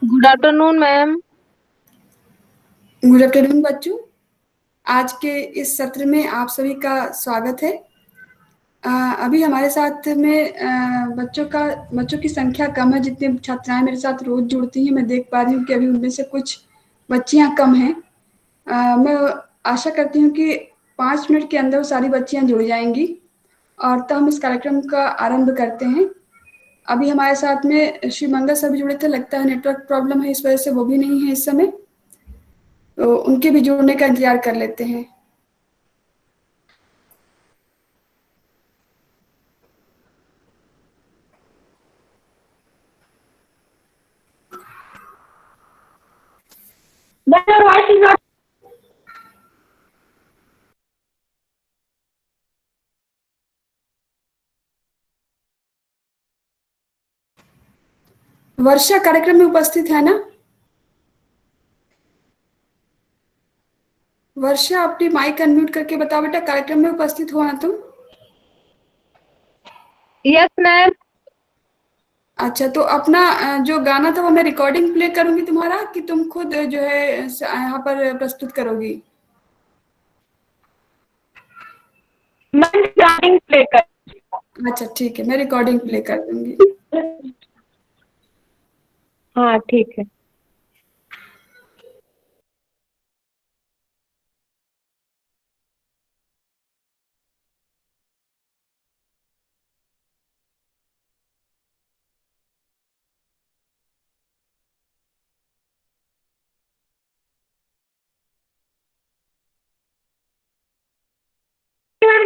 Good afternoon ma'am. Good afternoon बच्चों। आज के इस सत्र में आप सभी का स्वागत है। अभी हमारे साथ में बच्चों की संख्या कम है। जितनी छात्राएं मेरे साथ रोज जुड़ती हैं, मैं देख पा रही हूँ कि अभी उनमें से कुछ बच्चियां कम हैं। मैं आशा करती हूँ कि 5 मिनट के अंदर वो सारी बच्चियां जुड़ जाएंगी और तब हम इस कार्यक्रम का आरंभ करते हैं। अभी हमारे साथ में श्री मंगल सर भी जुड़े थे, लगता है नेटवर्क प्रॉब्लम है, इस वजह से वो भी नहीं है इस समय, तो उनके भी जुड़ने का इंतजार कर लेते हैं। वर्षा कार्यक्रम में उपस्थित है ना? वर्षा, अपनी माइक अनम्यूट करके बताओ बेटा, कार्यक्रम में उपस्थित हो ना तुम? Yes ma'am. अच्छा, तो अपना जो गाना था वो मैं रिकॉर्डिंग प्ले करूंगी तुम्हारा, कि तुम खुद जो है यहाँ पर प्रस्तुत करोगी? मैम स्टार्टिंग प्ले कर। अच्छा ठीक है, मैं रिकॉर्डिंग प्ले कर दूंगी। हाँ ठीक है।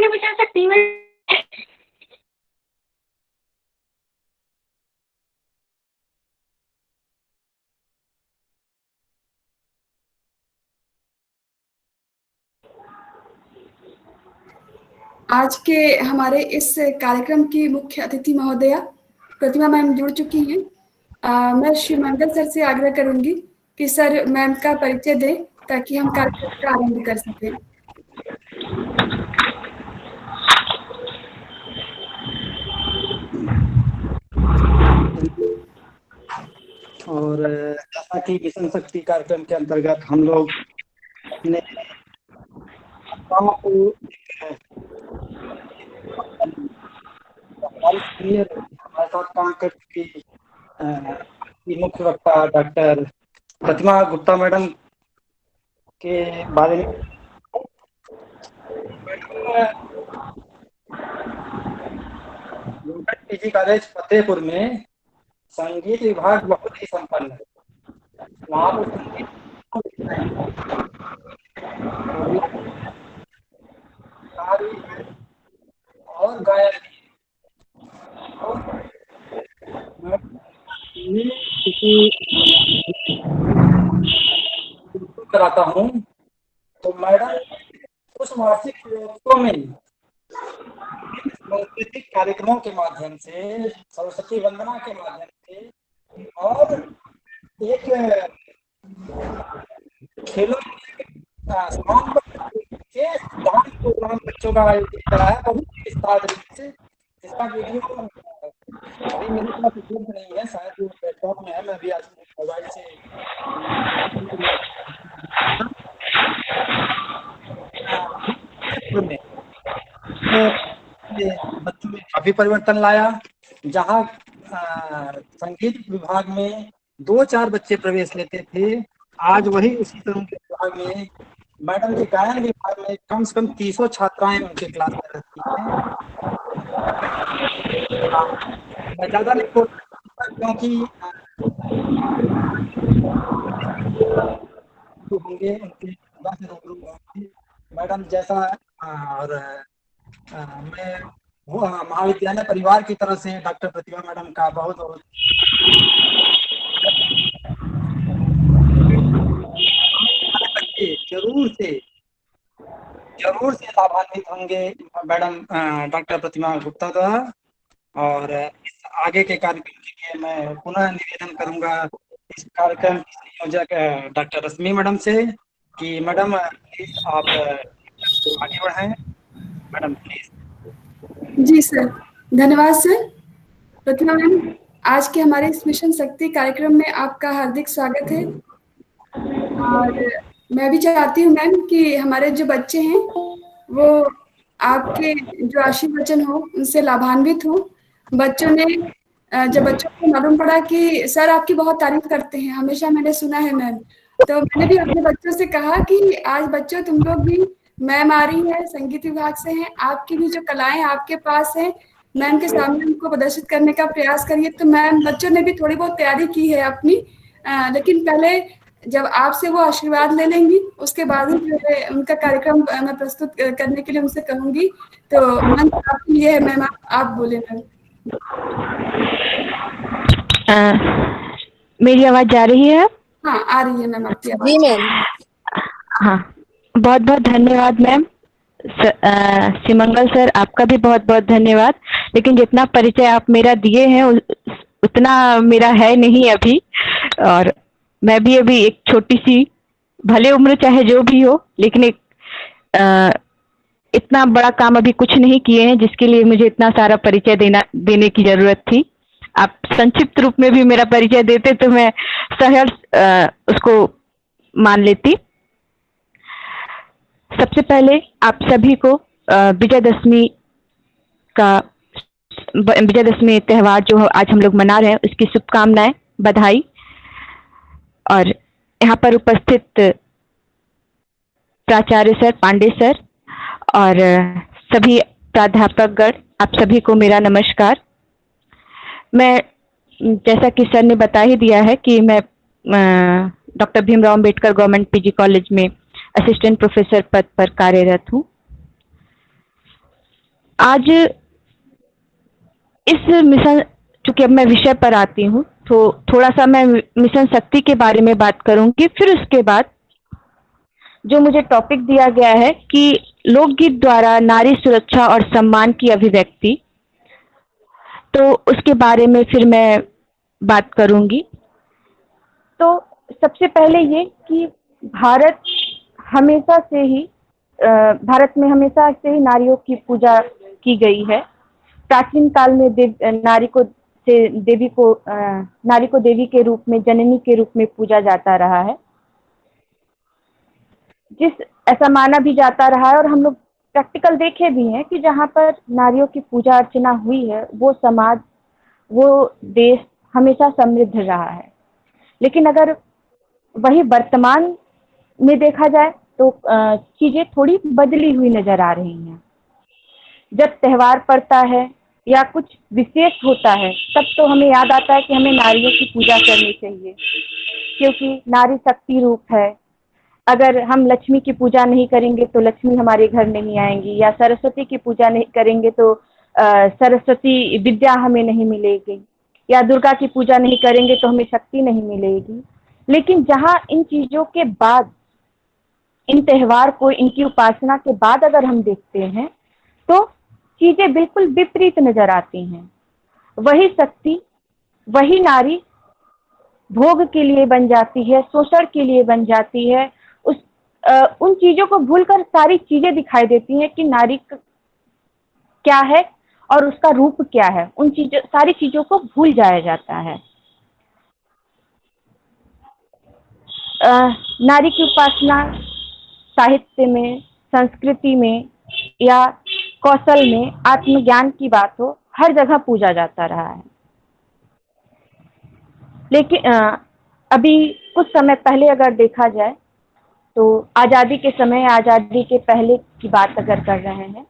बता सकती हूँ। आज के हमारे इस कार्यक्रम की मुख्य अतिथि महोदया प्रतिमा मैम जुड़ चुकी हैं। मैं श्री मंगल सर से आग्रह करूंगी कि सर मैम का परिचय दें ताकि हम कार्यक्रम का आरंभ कर सकें। और जैसा कि मिशन शक्ति कार्यक्रम के अंतर्गत हम लोग अपने छात्राओं को हमारे साथ काम कर चुकी मुख्य वक्ता डॉक्टर प्रतिमा गुप्ता मैडम के बारे में पीजी कॉलेज फतेहपुर में संगीत विभाग बहुत ही संपन्न है। वहाँ पर संगीत और गायन कराता हूँ। तो मैडम उस वार्षिक महोत्सव में सांस्कृतिक कार्यक्रमों के माध्यम से, सरस्वती वंदना के माध्यम से और एक खेलों डांस प्रोग्राम बच्चों का आयोजित कराया बहुत ही विस्तार तरीके से। इसका वीडियो अभी मेरे पास उपलब्ध नहीं है, शायद वो लैपटॉप में है, मैं भी आज मोबाइल से बच्चों में काफी परिवर्तन लाया। जहाँ संगीत विभाग में 2-4 बच्चे प्रवेश लेते थे, आज वही उसी तरह के विभाग में मैडम के गायन विभाग में कम से कम 300 छात्राएं उनके क्लास में रहती हैं। मैं ज्यादा नहीं बोल सकता क्योंकि होंगे उनके से रूबरू होंगे मैडम जैसा। और मैं वो महाविद्यालय परिवार की तरफ से डॉक्टर प्रतिभा मैडम का बहुत बहुत जरूर से लाभान्वित होंगे मैडम डॉक्टर प्रतिमा गुप्ता द्वारा। और इस आगे के कार्यक्रम के लिए मैं पुनः निवेदन करूंगा इस कार्यक्रम की संयोजक डॉक्टर रश्मि मैडम से कि मैडम प्लीज आप आगे बढ़ाएं। Madam please. जी सर, धन्यवाद सर। प्रतिमा मैम, आज के हमारे इस मिशन शक्ति कार्यक्रम में आपका हार्दिक स्वागत है। और मैं भी चाहती हूँ मैम कि हमारे जो बच्चे हैं वो आपके जो आशीर्वचन हो उनसे लाभान्वित हो। बच्चों ने जब बच्चों को मालूम पड़ा कि सर आपकी बहुत तारीफ करते हैं, हमेशा मैंने सुना है मैम, तो मैंने भी अपने बच्चों से कहा कि आज बच्चों तुम लोग भी, मैम आ रही है संगीत विभाग से हैं, आपकी भी जो कलाएं आपके पास हैं मैम के सामने उनको प्रदर्शित करने का प्रयास करिए। तो मैम बच्चों ने भी थोड़ी बहुत तैयारी की है अपनी, लेकिन पहले जब आपसे वो आशीर्वाद ले लेंगी उसके बाद ही जो है उनका कार्यक्रम मैं प्रस्तुत करने के लिए उनसे कहूंगी। तो मंच आपके लिए है मैम, आप बोले मैम। मेरी आवाज जा रही है? हाँ आ रही है मैम आपकी आवाज। जी मैम। हाँ, बहुत बहुत धन्यवाद मैम। सिमंगल सर आपका भी बहुत बहुत धन्यवाद। लेकिन जितना परिचय आप मेरा दिए हैं उतना मेरा है नहीं अभी, और मैं भी अभी एक छोटी सी, भले उम्र चाहे जो भी हो, लेकिन एक इतना बड़ा काम अभी कुछ नहीं किए हैं जिसके लिए मुझे इतना सारा परिचय देने की जरूरत थी। आप संक्षिप्त रूप में भी मेरा परिचय देते तो मैं सहर्ष उसको मान लेती। सबसे पहले आप सभी को विजयदशमी त्योहार जो आज हम लोग मना रहे हैं उसकी शुभकामनाएं, बधाई। और यहाँ पर उपस्थित प्राचार्य सर, पांडे सर और सभी प्राध्यापकगण, आप सभी को मेरा नमस्कार। मैं, जैसा कि सर ने बता ही दिया है कि मैं doctor Bhimrao Ambedkar government PG college में असिस्टेंट प्रोफेसर पद पर कार्यरत हूँ। आज इस मिशन, चूंकि अब मैं विषय पर आती हूँ तो थोड़ा सा मैं मिशन शक्ति के बारे में बात करूंगी। फिर उसके बाद जो मुझे टॉपिक दिया गया है कि लोकगीत द्वारा नारी सुरक्षा और सम्मान की अभिव्यक्ति, तो उसके बारे में फिर मैं बात करूंगी। तो सबसे पहले ये कि भारत में हमेशा से ही नारियों की पूजा की गई है। प्राचीन काल में नारी को देवी के रूप में, जननी के रूप में पूजा जाता रहा है, ऐसा माना भी जाता रहा है। और हम लोग प्रैक्टिकल देखे भी हैं कि जहाँ पर नारियों की पूजा अर्चना हुई है वो समाज, वो देश हमेशा समृद्ध रहा है। लेकिन अगर वही वर्तमान में देखा जाए तो चीजें थोड़ी बदली हुई नजर आ रही हैं। जब त्योहार पड़ता है या कुछ विशेष होता है तब तो हमें याद आता है कि हमें नारियों की पूजा करनी चाहिए, क्योंकि नारी शक्ति रूप है। अगर हम लक्ष्मी की पूजा नहीं करेंगे तो लक्ष्मी हमारे घर नहीं आएंगी, या सरस्वती की पूजा नहीं करेंगे तो सरस्वती विद्या हमें नहीं मिलेगी, या दुर्गा की पूजा नहीं करेंगे तो हमें शक्ति नहीं मिलेगी। लेकिन जहाँ इन चीजों के बाद, इन त्योहार को, इनकी उपासना के बाद अगर हम देखते हैं तो चीजें बिल्कुल विपरीत नजर आती हैं। वही शक्ति, वही नारी भोग के लिए बन जाती है, शोषण के लिए बन जाती है। उन चीजों को भूलकर सारी चीजें दिखाई देती हैं कि नारी क्या है और उसका रूप क्या है। सारी चीजों को भूल जाया जाता है। नारी की उपासना साहित्य में, संस्कृति में या कौशल में, आत्मज्ञान की बात हो, हर जगह पूजा जाता रहा है। लेकिन अभी कुछ समय पहले अगर देखा जाए तो आज़ादी के समय, आज़ादी के पहले की बात अगर कर रहे हैं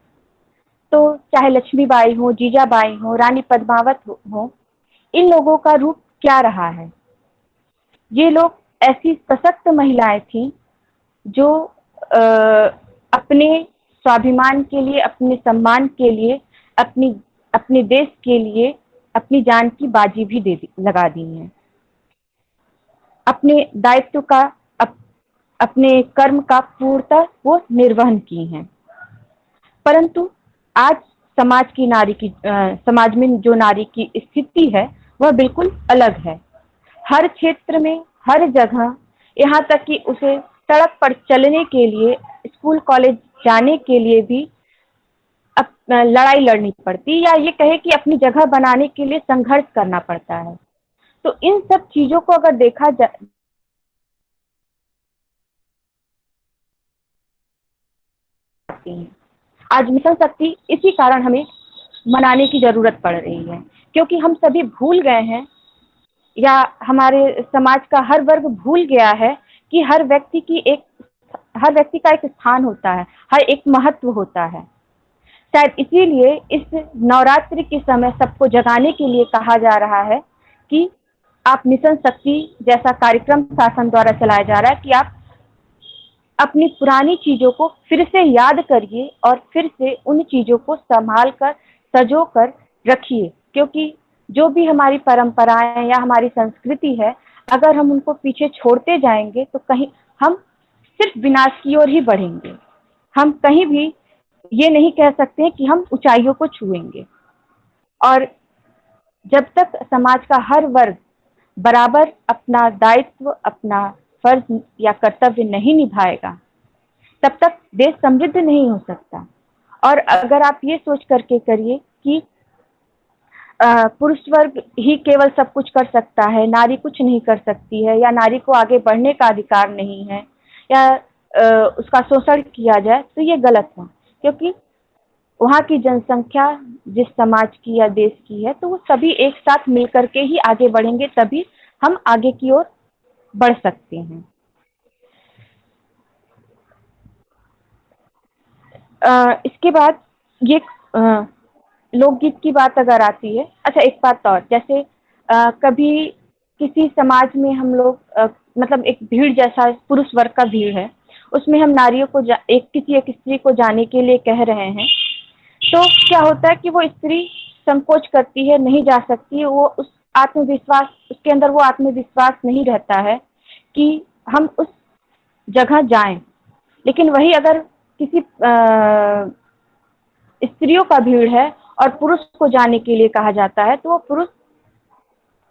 तो चाहे लक्ष्मीबाई हो, जीजाबाई हो, रानी पद्मावत हो, इन लोगों का रूप क्या रहा है। ये लोग ऐसी सशक्त महिलाएं थीं जो अपने स्वाभिमान के लिए, अपने सम्मान के लिए, अपने देश के लिए अपनी जान की बाजी भी लगा दी हैं। अपने दायित्व का, अपने कर्म का पूर्णतः वो निर्वहन की हैं। परंतु आज समाज में जो नारी की स्थिति है वह बिल्कुल अलग है। हर क्षेत्र में, हर जगह, यहाँ तक कि उसे सड़क पर चलने के लिए, स्कूल कॉलेज जाने के लिए भी अब लड़ाई लड़नी पड़ती, या ये कहे कि अपनी जगह बनाने के लिए संघर्ष करना पड़ता है। तो इन सब चीजों को अगर देखा जाए आज मिशन शक्ति इसी कारण हमें मनाने की जरूरत पड़ रही है, क्योंकि हम सभी भूल गए हैं, या हमारे समाज का हर वर्ग भूल गया है कि हर व्यक्ति का एक स्थान होता है, हर एक महत्व होता है। शायद इसीलिए इस नवरात्रि के समय सबको जगाने के लिए कहा जा रहा है कि आप मिशन शक्ति जैसा कार्यक्रम शासन द्वारा चलाया जा रहा है कि आप अपनी पुरानी चीजों को फिर से याद करिए और फिर से उन चीजों को संभाल कर सजो कर रखिए, क्योंकि जो भी हमारी परंपराएं या हमारी संस्कृति है, अगर हम उनको पीछे छोड़ते जाएंगे तो कहीं हम सिर्फ विनाश की ओर ही बढ़ेंगे। हम कहीं भी ये नहीं कह सकते कि हम ऊंचाइयों को छुएंगे। और जब तक समाज का हर वर्ग बराबर अपना दायित्व, अपना फर्ज या कर्तव्य नहीं निभाएगा, तब तक देश समृद्ध नहीं हो सकता। और अगर आप ये सोच करके करिए कि पुरुष वर्ग ही केवल सब कुछ कर सकता है, नारी कुछ नहीं कर सकती है, या नारी को आगे बढ़ने का अधिकार नहीं है, या उसका शोषण किया जाए, तो ये गलत है। क्योंकि वहाँ की जनसंख्या जिस समाज की या देश की है, तो वो सभी एक साथ मिलकर के ही आगे बढ़ेंगे, तभी हम आगे की ओर बढ़ सकते हैं। इसके बाद ये लोकगीत की बात अगर आती है, अच्छा एक बात और, जैसे कभी किसी समाज में हम लोग मतलब एक भीड़ जैसा पुरुष वर्ग का भीड़ है, उसमें हम नारियों को एक स्त्री को जाने के लिए कह रहे हैं, तो क्या होता है कि वो स्त्री संकोच करती है, नहीं जा सकती, वो उस आत्मविश्वास, उसके अंदर वो आत्मविश्वास नहीं रहता है कि हम उस जगह जाएं। लेकिन वही अगर किसी स्त्रियों का भीड़ है और पुरुष को जाने के लिए कहा जाता है, तो वो पुरुष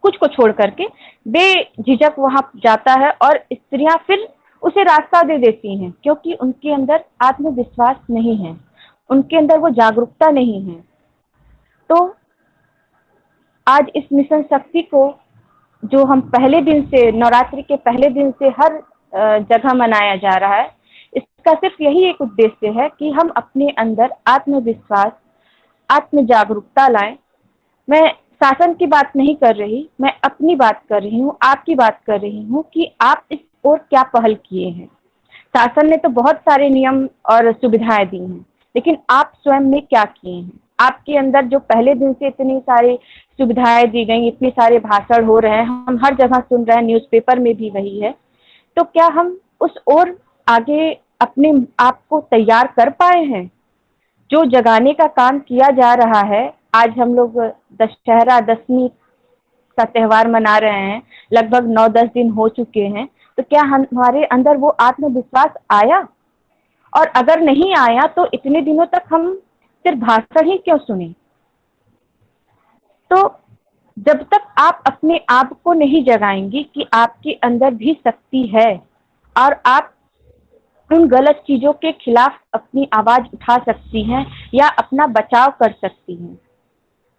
कुछ को छोड़ करके बेझिझक वहां जाता है, और स्त्रियां फिर उसे रास्ता दे देती हैं, क्योंकि उनके अंदर आत्मविश्वास नहीं है, उनके अंदर वो जागरूकता नहीं है। तो आज इस मिशन शक्ति को जो हम पहले दिन से, नवरात्रि के पहले दिन से हर जगह मनाया जा रहा है, इसका सिर्फ यही एक उद्देश्य है कि हम अपने अंदर आत्मविश्वास, आत्म जागरूकता लाएं। मैं शासन की बात नहीं कर रही, मैं अपनी बात कर रही हूँ, आपकी बात कर रही हूँ कि आप इस ओर क्या पहल किए हैं। शासन ने तो बहुत सारे नियम और सुविधाएं दी हैं, लेकिन आप स्वयं ने क्या किए हैं? आपके अंदर जो पहले दिन से इतनी सारी सुविधाएं दी गई, इतने सारे भाषण हो रहे हैं, हम हर जगह सुन रहे हैं, न्यूज़पेपर में भी वही है, तो क्या हम उस ओर आगे अपने आप को तैयार कर पाए हैं? जो जगाने का काम किया जा रहा है, आज हम लोग दशहरा, दशमी का त्यौहार मना रहे हैं, लगभग 9-10 दिन हो चुके हैं, तो क्या हमारे अंदर वो आत्मविश्वास आया? और अगर नहीं आया तो इतने दिनों तक हम सिर्फ भाषण ही क्यों सुने? तो जब तक आप अपने आप को नहीं जगाएंगी कि आपके अंदर भी शक्ति है और आप उन गलत चीजों के खिलाफ अपनी आवाज उठा सकती हैं या अपना बचाव कर सकती हैं,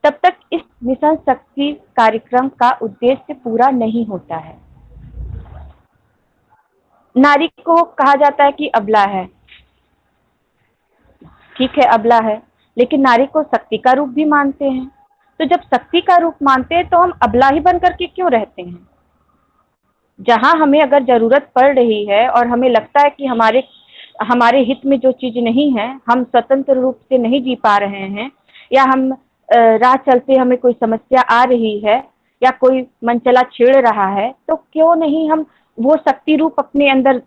तब तक इस मिशन शक्ति कार्यक्रम का उद्देश्य पूरा नहीं होता है। नारी को कहा जाता है कि अबला है, ठीक है अबला है, लेकिन नारी को शक्ति का रूप भी मानते हैं। तो जब शक्ति का रूप मानते हैं तो हम अबला ही बन करके क्यों रहते हैं? जहां हमें अगर जरूरत पड़ रही है और हमें लगता है कि हमारे हित में जो चीज नहीं है, हम स्वतंत्र रूप से नहीं जी पा रहे हैं, या हम राह चलते हमें कोई समस्या आ रही है या कोई मनचला छेड़ रहा है, तो क्यों नहीं हम वो शक्ति रूप अपने अंदर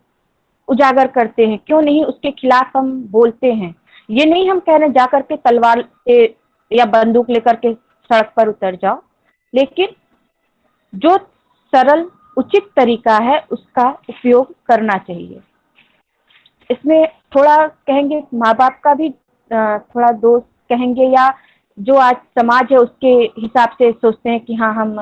उजागर करते हैं? क्यों नहीं उसके खिलाफ हम बोलते हैं? ये नहीं हम कह रहे जा करके तलवार से या बंदूक लेकर के सड़क पर उतर जाओ, लेकिन जो सरल उचित तरीका है उसका उपयोग करना चाहिए। इसमें थोड़ा कहेंगे माँ बाप का भी थोड़ा दोष कहेंगे, या जो आज समाज है उसके हिसाब से सोचते हैं कि हाँ हम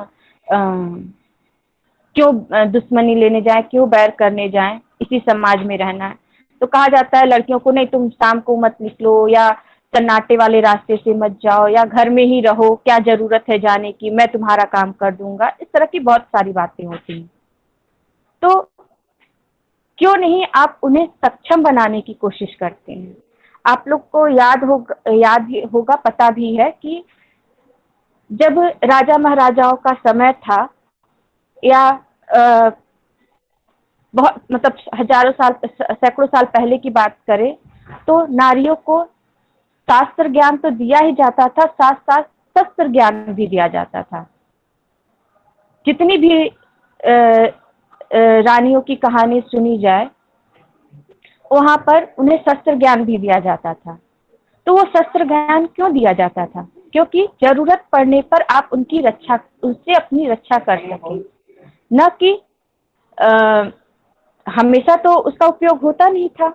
क्यों दुश्मनी लेने जाएं, क्यों बैर करने जाएं, इसी समाज में रहना है। तो कहा जाता है लड़कियों को नहीं तुम शाम को मत निकलो, या सन्नाटे वाले रास्ते से मत जाओ, या घर में ही रहो, क्या जरूरत है जाने की, मैं तुम्हारा काम कर दूंगा, इस तरह की बहुत सारी बातें होती हैं। तो क्यों नहीं आप उन्हें सक्षम बनाने की कोशिश करते हैं। आप लोग को याद होगा, पता भी है कि जब राजा महाराजाओं का समय था, या बहुत मतलब हजारों साल सैकड़ों साल पहले की बात करें, तो नारियों को शास्त्र ज्ञान तो दिया ही जाता था, साथ साथ शस्त्र ज्ञान भी दिया जाता था। जितनी भी रानियों की कहानी सुनी जाए, वहां पर उन्हें शस्त्र ज्ञान भी दिया जाता था। तो वो शस्त्र ज्ञान क्यों दिया जाता था? क्योंकि जरूरत पड़ने पर आप उससे अपनी रक्षा कर सकें, न कि हमेशा तो उसका उपयोग होता नहीं था,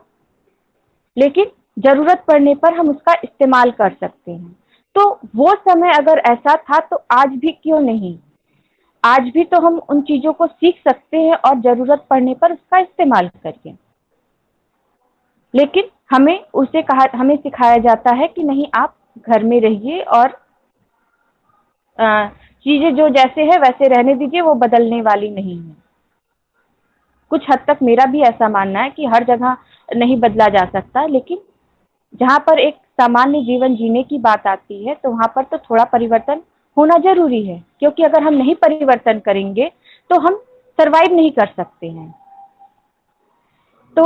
लेकिन जरूरत पड़ने पर हम उसका इस्तेमाल कर सकते हैं। तो वो समय अगर ऐसा था तो आज भी क्यों नहीं? आज भी तो हम उन चीजों को सीख सकते हैं और जरूरत पड़ने पर उसका इस्तेमाल करिए। लेकिन हमें सिखाया जाता है कि नहीं, आप घर में रहिए और चीजें जो जैसे है वैसे रहने दीजिए, वो बदलने वाली नहीं है। कुछ हद तक मेरा भी ऐसा मानना है कि हर जगह नहीं बदला जा सकता, लेकिन जहाँ पर एक सामान्य जीवन जीने की बात आती है तो वहाँ पर तो थोड़ा परिवर्तन होना जरूरी है, क्योंकि अगर हम नहीं परिवर्तन करेंगे तो हम सरवाइव नहीं कर सकते हैं। तो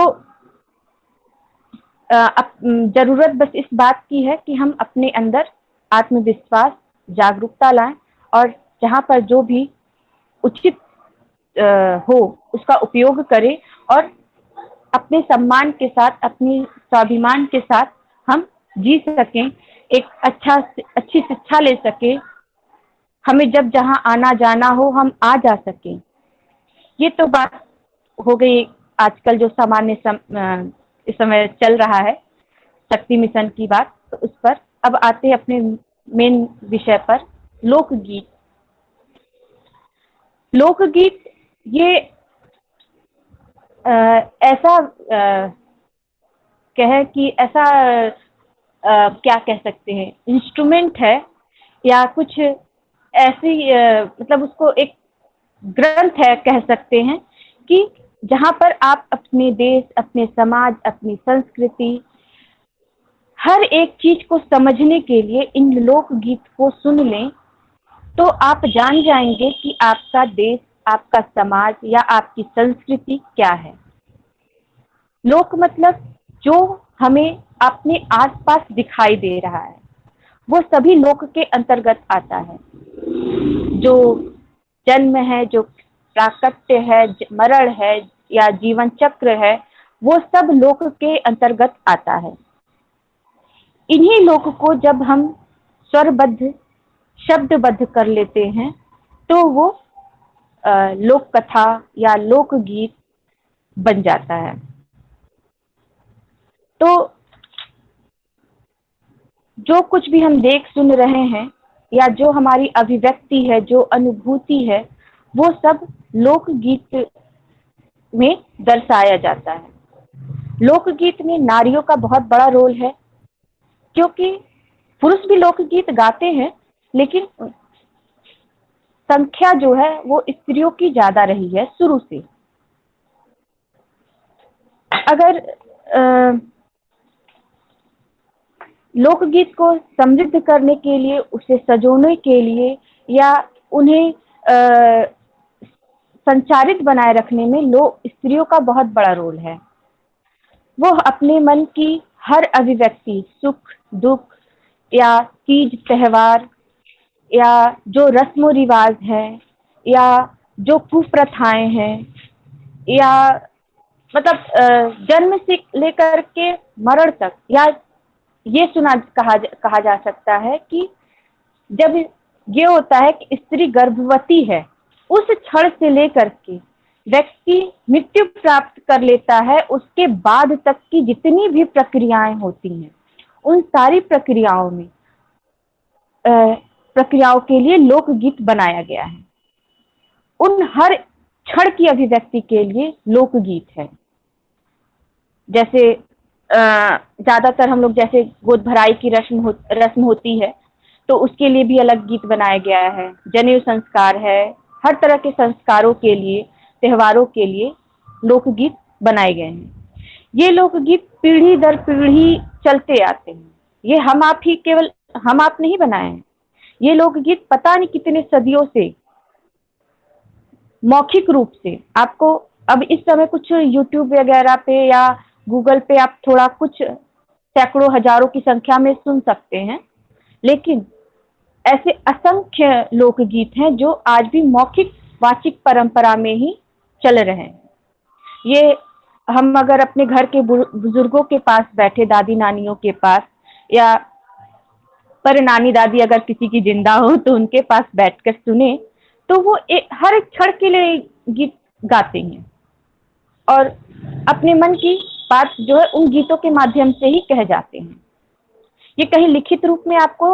जरूरत बस इस बात की है कि हम अपने अंदर आत्मविश्वास, जागरूकता लाएं और जहाँ पर जो भी उचित हो उसका उपयोग करें, और अपने सम्मान के साथ, अपनी स्वाभिमान के साथ हम जी सकें, एक अच्छी शिक्षा ले सकें, हमें जब जहाँ आना जाना हो हम आ जा सकें। ये तो बात हो गई आजकल जो इस समय चल रहा है, शक्ति मिशन की बात। तो उस पर अब आते हैं अपने मेन विषय पर, लोकगीत। लोकगीत ये ऐसा कहे कि ऐसा क्या कह सकते हैं, इंस्ट्रूमेंट है या कुछ ऐसी मतलब उसको एक ग्रंथ है कह सकते हैं, कि जहाँ पर आप अपने देश, अपने समाज, अपनी संस्कृति, हर एक चीज को समझने के लिए इन लोकगीत को सुन लें तो आप जान जाएंगे कि आपका देश, आपका समाज या आपकी संस्कृति क्या है। लोक मतलब जो हमें अपने आसपास दिखाई दे रहा है, वो सभी लोक के अंतर्गत आता है। जो जन्म है, जो प्राकट्य है, मरण है या जीवन चक्र है, वो सब लोक के अंतर्गत आता है। इन्हीं लोक को जब हम स्वरबद्ध, शब्दबद्ध कर लेते हैं तो वो लोक कथा या लोकगीत बन जाता है। तो जो कुछ भी हम देख सुन रहे हैं या जो हमारी अभिव्यक्ति है, जो अनुभूति है, वो सब लोकगीत में दर्शाया जाता है। लोकगीत में नारियों का बहुत बड़ा रोल है, क्योंकि पुरुष भी लोकगीत गाते हैं, लेकिन संख्या जो है वो स्त्रियों की ज्यादा रही है शुरू से। अगर लोकगीत को समृद्ध करने के लिए, उसे सजोने के लिए या उन्हें संचारित बनाए रखने में स्त्रियों का बहुत बड़ा रोल है। वो अपने मन की हर अभिव्यक्ति, सुख दुख या तीज त्योहार या जो रस्म रिवाज है या जो कुप्रथाएं हैं, या मतलब जन्म से लेकर के मरण तक, या ये कहा जा सकता है कि जब ये होता है कि स्त्री गर्भवती है, उस क्षण से लेकर के व्यक्ति मृत्यु प्राप्त कर लेता है, उसके बाद तक की जितनी भी प्रक्रियाएं होती हैं, उन सारी प्रक्रियाओं के लिए लोकगीत बनाया गया है। उन हर क्षण की अभिव्यक्ति के लिए लोकगीत है। जैसे ज़्यादातर हम लोग जैसे गोद भराई की रस्म होती है, तो उसके लिए भी अलग गीत बनाया गया है। जनेऊ संस्कार है, हर तरह के संस्कारों के लिए, त्योहारों के लिए लोकगीत बनाए गए हैं। ये लोकगीत पीढ़ी दर पीढ़ी चलते आते हैं। ये हम आप ही, केवल हम आप नहीं बनाए हैं। ये लोकगीत पता नहीं कितने सदियों से मौखिक रूप से आपको अब इस समय कुछ यूट्यूब वगैरह पे या गूगल पे आप थोड़ा कुछ सैकड़ों हजारों की संख्या में सुन सकते हैं, लेकिन ऐसे असंख्य लोकगीत हैं जो आज भी मौखिक वाचिक परंपरा में ही चल रहे हैं। ये हम अगर अपने घर के बुजुर्गों के पास बैठे, दादी नानियों के पास, या पर नानी दादी अगर किसी की जिंदा हो तो उनके पास बैठकर सुने, तो वो हर एक क्षण के लिए गीत गाते हैं और अपने मन की बात जो है उन गीतों के माध्यम से ही कह जाते हैं। ये कहीं लिखित रूप में आपको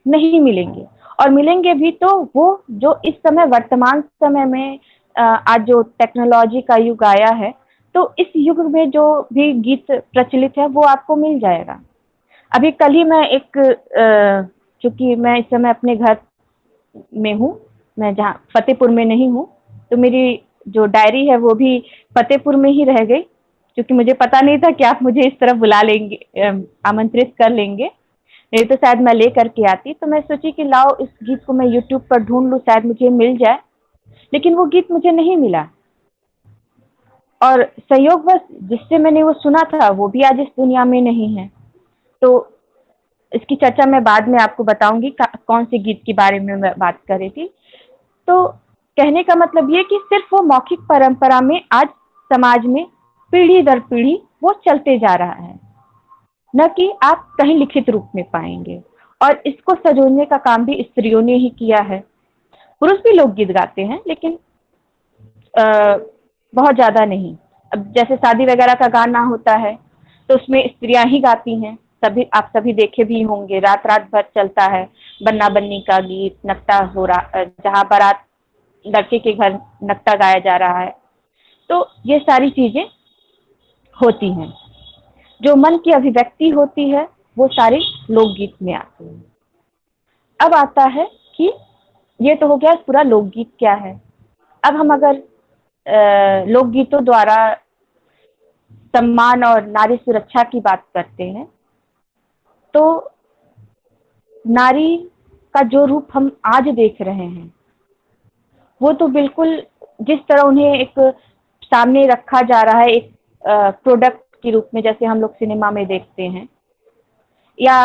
नहीं मिलेंगे, और मिलेंगे भी तो वो जो इस समय वर्तमान समय में आज जो टेक्नोलॉजी का युग आया है, तो इस युग में जो भी गीत प्रचलित है वो आपको मिल जाएगा। अभी कल ही मैं चूंकि मैं इस समय अपने घर में हूँ, मैं जहाँ फतेहपुर में नहीं हूँ, तो मेरी जो डायरी है वो भी फतेहपुर में ही रह गई, क्योंकि मुझे पता नहीं था कि आप मुझे इस तरह बुला लेंगे, आमंत्रित कर लेंगे, नहीं तो शायद मैं ले करके आती। तो मैं सोची कि लाओ इस गीत को मैं यूट्यूब पर ढूंढ लूँ, शायद मुझे मिल जाए, लेकिन वो गीत मुझे नहीं मिला। और संयोगवश जिससे मैंने वो सुना था वो भी आज इस दुनिया में नहीं है। तो इसकी चर्चा मैं बाद में आपको बताऊंगी कौन से गीत के बारे में मैं बात कर रही थी। तो कहने का मतलब ये कि सिर्फ वो मौखिक परंपरा में आज समाज में पीढ़ी दर पीढ़ी वो चलते जा रहा है, न कि आप कहीं लिखित रूप में पाएंगे। और इसको सजोने का काम भी स्त्रियों ने ही किया है। पुरुष भी लोकगीत गाते हैं, लेकिन बहुत ज़्यादा नहीं। अब जैसे शादी वगैरह का गाना होता है तो उसमें स्त्रियां ही गाती हैं। आप सभी देखे भी होंगे, रात रात भर चलता है बन्ना बन्नी का गीत, नकटा हो रहा, जहाँ बारात लड़के के घर नकटा गाया जा रहा है। तो ये सारी चीजें होती हैं, जो मन की अभिव्यक्ति होती है वो सारे लोकगीत में आती है। अब आता है कि ये तो हो गया पूरा लोकगीत क्या है। अब हम अगर लोकगीतों द्वारा सम्मान और नारी सुरक्षा की बात करते हैं, तो नारी का जो रूप हम आज देख रहे हैं वो तो बिल्कुल जिस तरह उन्हें एक सामने रखा जा रहा है एक प्रोडक्ट के रूप में, जैसे हम लोग सिनेमा में देखते हैं, या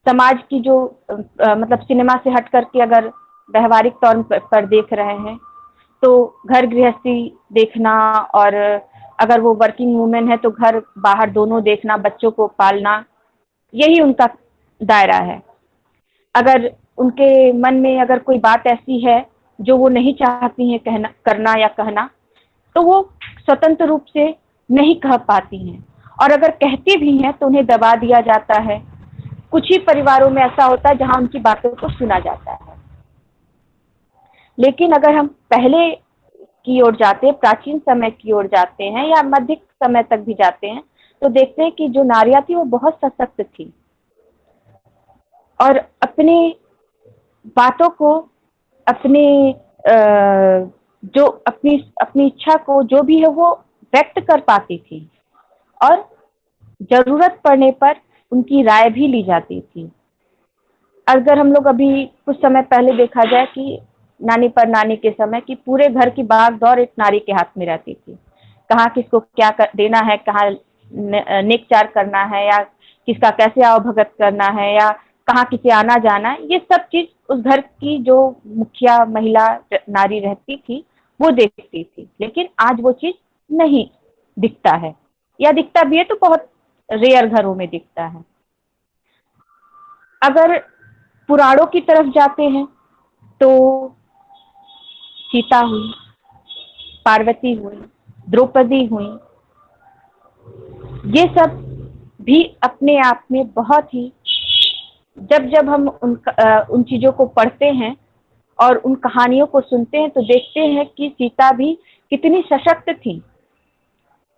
समाज की जो मतलब सिनेमा से हट करके अगर व्यवहारिक तौर पर देख रहे हैं, तो घर गृहस्थी देखना, और अगर वो वर्किंग वूमेन है तो घर बाहर दोनों देखना, बच्चों को पालना, यही उनका दायरा है। अगर उनके मन में अगर कोई बात ऐसी है जो वो नहीं चाहती हैं करना या कहना, तो वो स्वतंत्र रूप से नहीं कह पाती हैं, और अगर कहती भी हैं तो उन्हें दबा दिया जाता है। कुछ ही परिवारों में ऐसा होता है जहां उनकी बातों को सुना जाता है। लेकिन अगर हम पहले की ओर जाते हैं, प्राचीन समय की ओर जाते हैं, या मध्य समय तक भी जाते हैं, तो देखते हैं कि जो नारियां थी वो बहुत सशक्त थी और अपनी बातों को, अपने जो अपनी इच्छा को जो भी है वो व्यक्त कर पाती थी, और जरूरत पड़ने पर उनकी राय भी ली जाती थी। अगर हम लोग अभी कुछ समय पहले देखा जाए कि नानी पर नानी के समय की पूरे घर की भाग दौड़ एक नारी के हाथ में रहती थी। कहाँ किसको क्या देना है, कहाँ नेकचार करना है, या किसका कैसे आवभगत करना है, या कहाँ किसे आना जाना, ये सब चीज उस घर की जो मुखिया महिला नारी रहती थी वो देखती थी। लेकिन आज वो चीज नहीं दिखता है, या दिखता भी है तो बहुत रेयर घरों में दिखता है। अगर पुराणों की तरफ जाते हैं तो सीता हुई, पार्वती हुई, द्रौपदी हुई, ये सब भी अपने आप में बहुत ही, जब हम उन चीजों को पढ़ते हैं और उन कहानियों को सुनते हैं तो देखते हैं कि सीता भी कितनी सशक्त थी,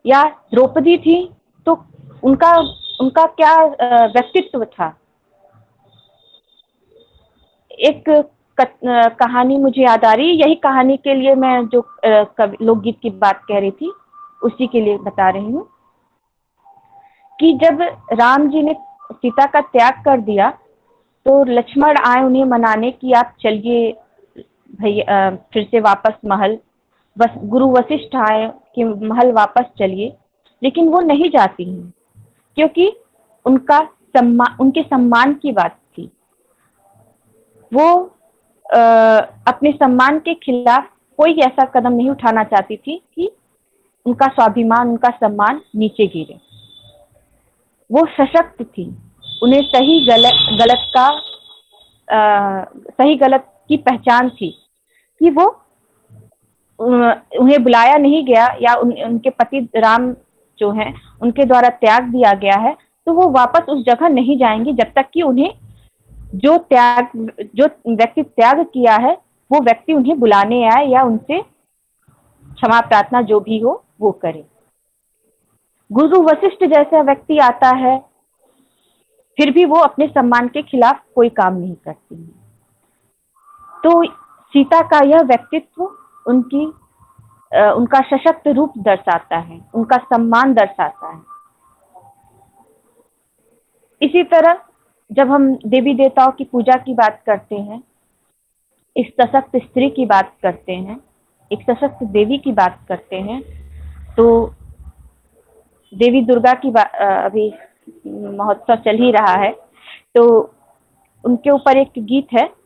या द्रौपदी थी तो उनका उनका क्या व्यक्तित्व था। एक कहानी मुझे याद आ रही, यही कहानी के लिए मैं जो लोकगीत की बात कह रही थी उसी के लिए बता रही हूँ कि जब राम जी ने सीता का त्याग कर दिया तो लक्ष्मण आए उन्हें मनाने कि आप चलिए भैया फिर से वापस महल। बस गुरु वशिष्ठ आए कि महल वापस चलिए, लेकिन वो नहीं जाती हैं क्योंकि उनके सम्मान की बात थी। वो अपने सम्मान के खिलाफ कोई ऐसा कदम नहीं उठाना चाहती थी कि उनका स्वाभिमान, उनका सम्मान नीचे गिरे। वो सशक्त थी, उन्हें सही गलत की पहचान थी कि वो उन्हें बुलाया नहीं गया या उनके पति राम जो हैं उनके द्वारा त्याग दिया गया है, तो वो वापस उस जगह नहीं जाएंगी जब तक कि उन्हें जो व्यक्ति त्याग किया है वो व्यक्ति उन्हें बुलाने आए या उनसे क्षमा प्रार्थना जो भी हो वो करे। गुरु वशिष्ठ जैसा व्यक्ति आता है फिर भी वो अपने सम्मान के खिलाफ कोई काम नहीं करती है। तो सीता का यह व्यक्तित्व उनका सशक्त रूप दर्शाता है, उनका सम्मान दर्शाता है। इसी तरह जब हम देवी देवताओं की पूजा की बात करते हैं, एक सशक्त स्त्री की बात करते हैं, एक सशक्त देवी की बात करते हैं, तो देवी दुर्गा की अभी महोत्सव चल ही रहा है, तो उनके ऊपर एक गीत है,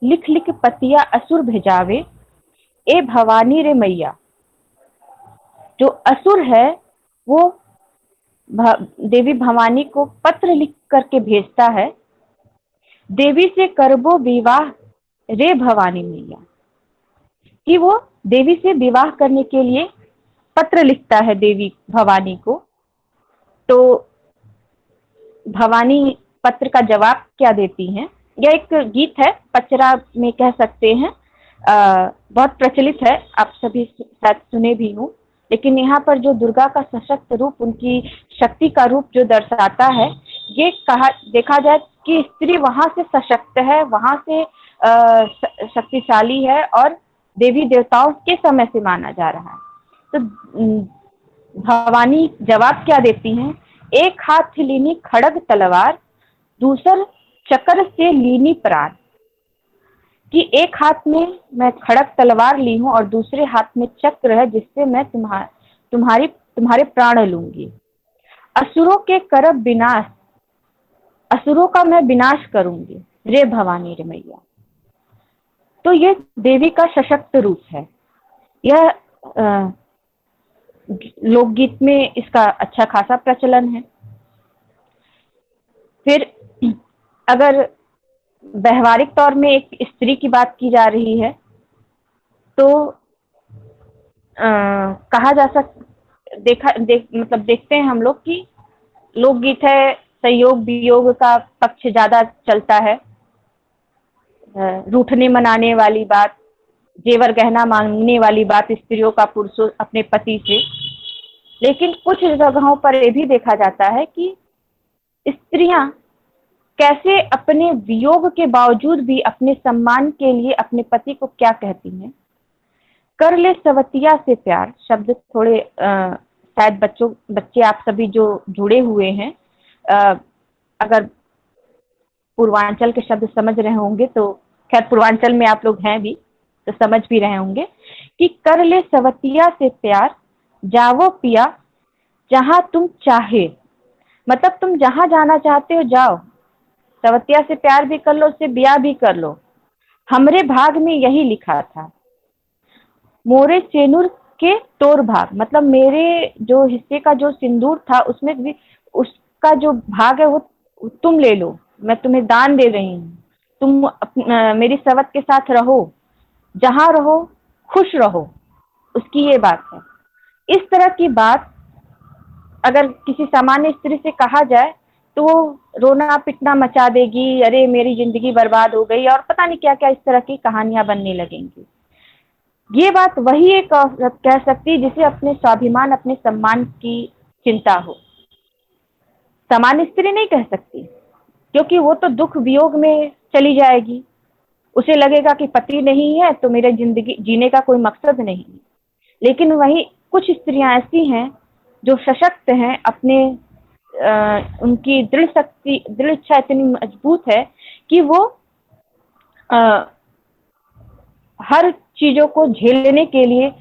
लिख लिख पतिया असुर भेजावे ए भवानी रे मैया। जो असुर है वो देवी भवानी को पत्र लिख करके भेजता है, देवी से करबो विवाह रे भवानी मैया, कि वो देवी से विवाह करने के लिए पत्र लिखता है देवी भवानी को। तो भवानी पत्र का जवाब क्या देती हैं? यह एक गीत है, पचरा में कह सकते हैं, बहुत प्रचलित है, आप सभी शायद सुने भी हो। लेकिन यहाँ पर जो दुर्गा का सशक्त रूप, उनकी शक्ति का रूप जो दर्शाता है, ये देखा जाए कि स्त्री वहां से सशक्त है, वहां से शक्तिशाली है और देवी देवताओं के समय से माना जा रहा है। तो भवानी जवाब क्या देती हैं? एक हाथ लीनी खड़ग तलवार, दूसर चक्र से लीनी प्राण, कि एक हाथ में मैं खड़ग तलवार ली हूं और दूसरे हाथ में चक्र है जिससे मैं तुम्हारे प्राण लूंगी। असुरों के करब विनाश, असुरों का मैं विनाश करूंगी रे भवानी रे मैया। तो ये देवी का सशक्त रूप है। यह लोकगीत में इसका अच्छा खासा प्रचलन है। फिर अगर व्यवहारिक तौर में एक स्त्री की बात की जा रही है तो कहा जा मतलब देखते हैं हम लोग कि लोकगीत है, संयोग वियोग का पक्ष ज्यादा चलता है, रूठने मनाने वाली बात, जेवर गहना मांगने वाली बात स्त्रियों का पुरुषों अपने पति से। लेकिन कुछ जगहों पर यह भी देखा जाता है कि स्त्रियां कैसे अपने वियोग के बावजूद भी अपने सम्मान के लिए अपने पति को क्या कहती हैं, कर ले सवतिया से प्यार। शब्द थोड़े शायद बच्चे आप सभी जो जुड़े हुए हैं, अगर पूर्वांचल के शब्द समझ रहे होंगे तो खैर पूर्वांचल में आप लोग हैं भी तो समझ भी रहे होंगे कि कर ले सवतिया से प्यार, जावो पिया जहां तुम चाहे। मतलब तुम जहां जाना चाहते हो जाओ, सवतिया से प्यार भी कर लो, उससे ब्याह भी कर लो, हमरे भाग में यही लिखा था। मोरे सेनुर के तोर भाग, मतलब मेरे जो हिस्से का जो सिंदूर था उसमें भी उसका जो भाग है वो तुम ले लो, मैं तुम्हें दान दे रही हूँ, तुम मेरी सवत के साथ रहो, जहां रहो खुश रहो, उसकी ये बात है। इस तरह की बात अगर किसी सामान्य स्त्री से कहा जाए तो वो रोना पिटना मचा देगी, अरे मेरी जिंदगी बर्बाद हो गई और पता नहीं क्या क्या इस तरह की कहानियां बनने लगेंगी। ये बात वही एक औरत कह सकती जिसे अपने स्वाभिमान, अपने सम्मान की चिंता हो। सामान्य स्त्री नहीं कह सकती, क्योंकि वो तो दुख वियोग में चली जाएगी। उसे लगेगा कि पति नहीं है तो मेरे जिंदगी जीने का कोई मकसद नहीं। लेकिन वही कुछ स्त्रियां ऐसी हैं जो सशक्त हैं, अपने उनकी दृढ़ इच्छा इतनी मजबूत है कि वो हर चीजों को झेलने के लिए,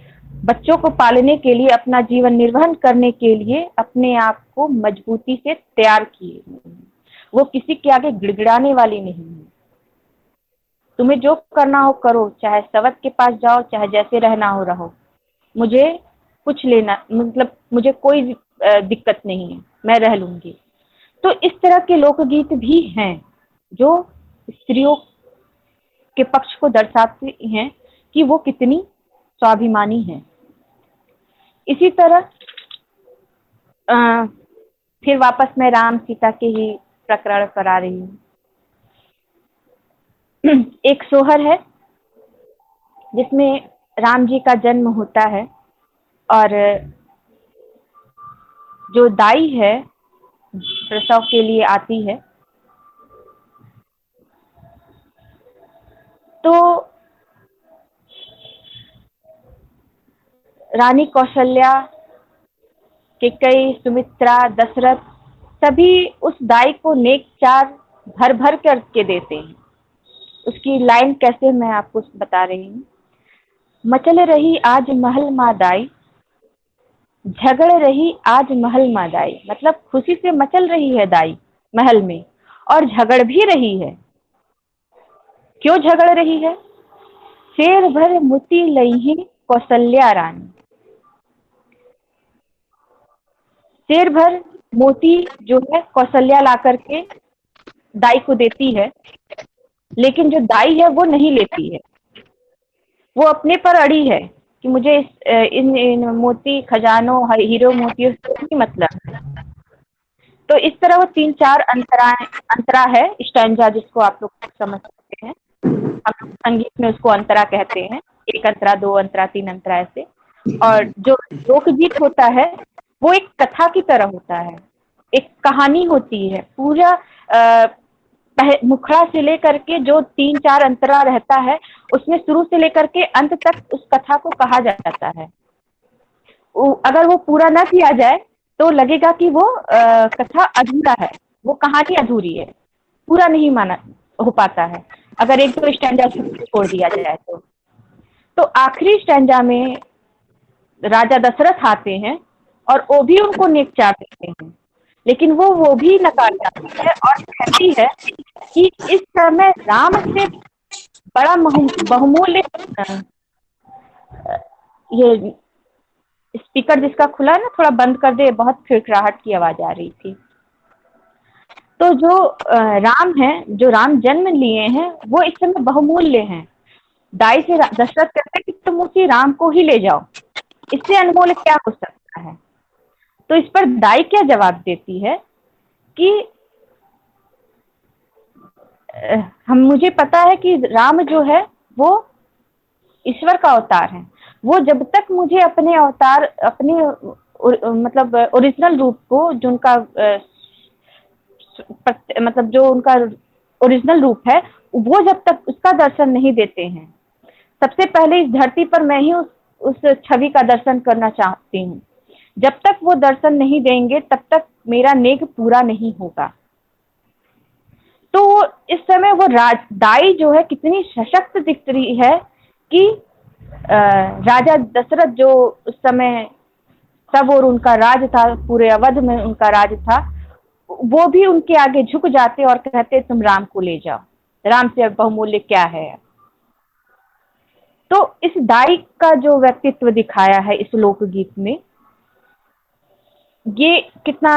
बच्चों को पालने के लिए, अपना जीवन निर्वहन करने के लिए अपने आप को मजबूती से तैयार किए। वो किसी के आगे गिड़गिड़ाने वाली नहीं है। तुम्हें जो करना हो करो, चाहे सवत के पास जाओ, चाहे जैसे रहना हो रहो, मुझे कुछ लेना, मतलब मुझे कोई दिक्कत नहीं है, मैं रह लूंगी। तो इस तरह के लोकगीत भी हैं जो स्त्रियों के पक्ष को दर्शाते हैं कि वो कितनी स्वाभिमानी है। इसी तरह फिर वापस मैं राम सीता के ही प्रकरण पर आ रही हूँ। एक सोहर है जिसमें राम जी का जन्म होता है, और जो दाई है प्रसव के लिए आती है, तो रानी कौशल्या, कैकेयी, सुमित्रा, दशरथ सभी उस दाई को नेक चार भर भर करके देते हैं। उसकी लाइन कैसे मैं आपको बता रही हूँ। मचल रही आज महल माँ दाई, झगड़ रही आज महल माँ दाई। मतलब खुशी से मचल रही है दाई महल में और झगड़ भी रही है। क्यों झगड़ रही है? शेर भर मोती लई कौशल्या रानी। शेर भर मोती जो है कौशल्या ला करके दाई को देती है, लेकिन जो दाई है वो नहीं लेती है। वो अपने पर अड़ी है कि मुझे इन मोती, खजानों, हीरो मोतियों से नहीं मतलब। तो इस तरह वो 3-4 अंतरा है स्टैंजा, जिसको आप लोग समझ सकते हैं। हम लोग संगीत में उसको अंतरा कहते हैं, 1 अंतरा, 2 अंतरा, 3 अंतरा ऐसे। और जो लोकगीत होता है वो एक कथा की तरह होता है, एक कहानी होती है। पूरा मुखड़ा से लेकर के जो 3-4 अंतरा रहता है, उसमें शुरू से लेकर के अंत तक उस कथा को कहा जाता है। अगर वो पूरा ना किया जाए तो लगेगा कि वो कथा अधूरा है, वो कहानी अधूरी है, पूरा नहीं माना हो पाता है अगर 1-2 स्टैंजा छोड़ दिया जाए तो आखिरी स्टैंजा में राजा दशरथ आते हैं और वो भी उनको नेक चार देते हैं, लेकिन वो भी नकार जाती है और कहती है कि इस समय राम से बड़ा बहुमूल्य, ये स्पीकर जिसका खुला है ना, थोड़ा बंद कर दे, बहुत खिड़खिड़ाहट की आवाज आ रही थी। तो जो राम है, जो राम जन्म लिए हैं, वो इस समय बहुमूल्य हैं। दाई से दशरथ कहते हैं कि तुम उसी राम को ही ले जाओ, इससे अनमोल क्या हो सकता है। तो इस पर दाई क्या जवाब देती है कि मुझे पता है कि राम जो है वो ईश्वर का अवतार है। वो जब तक मुझे अपने अवतार, अपने मतलब ओरिजिनल रूप को, जो उनका मतलब जो उनका ओरिजिनल रूप है, वो जब तक उसका दर्शन नहीं देते हैं, सबसे पहले इस धरती पर मैं ही उस छवि का दर्शन करना चाहती हूँ। जब तक वो दर्शन नहीं देंगे तब तक मेरा नेक पूरा नहीं होगा। तो इस समय वो दाई जो है कितनी सशक्त दिख रही है कि राजा दशरथ जो उस समय सब और उनका राज था, पूरे अवध में उनका राज था, वो भी उनके आगे झुक जाते और कहते तुम राम को ले जाओ, राम से बहुमूल्य क्या है। तो इस दाई का जो व्यक्तित्व दिखाया है इस लोकगीत में, ये कितना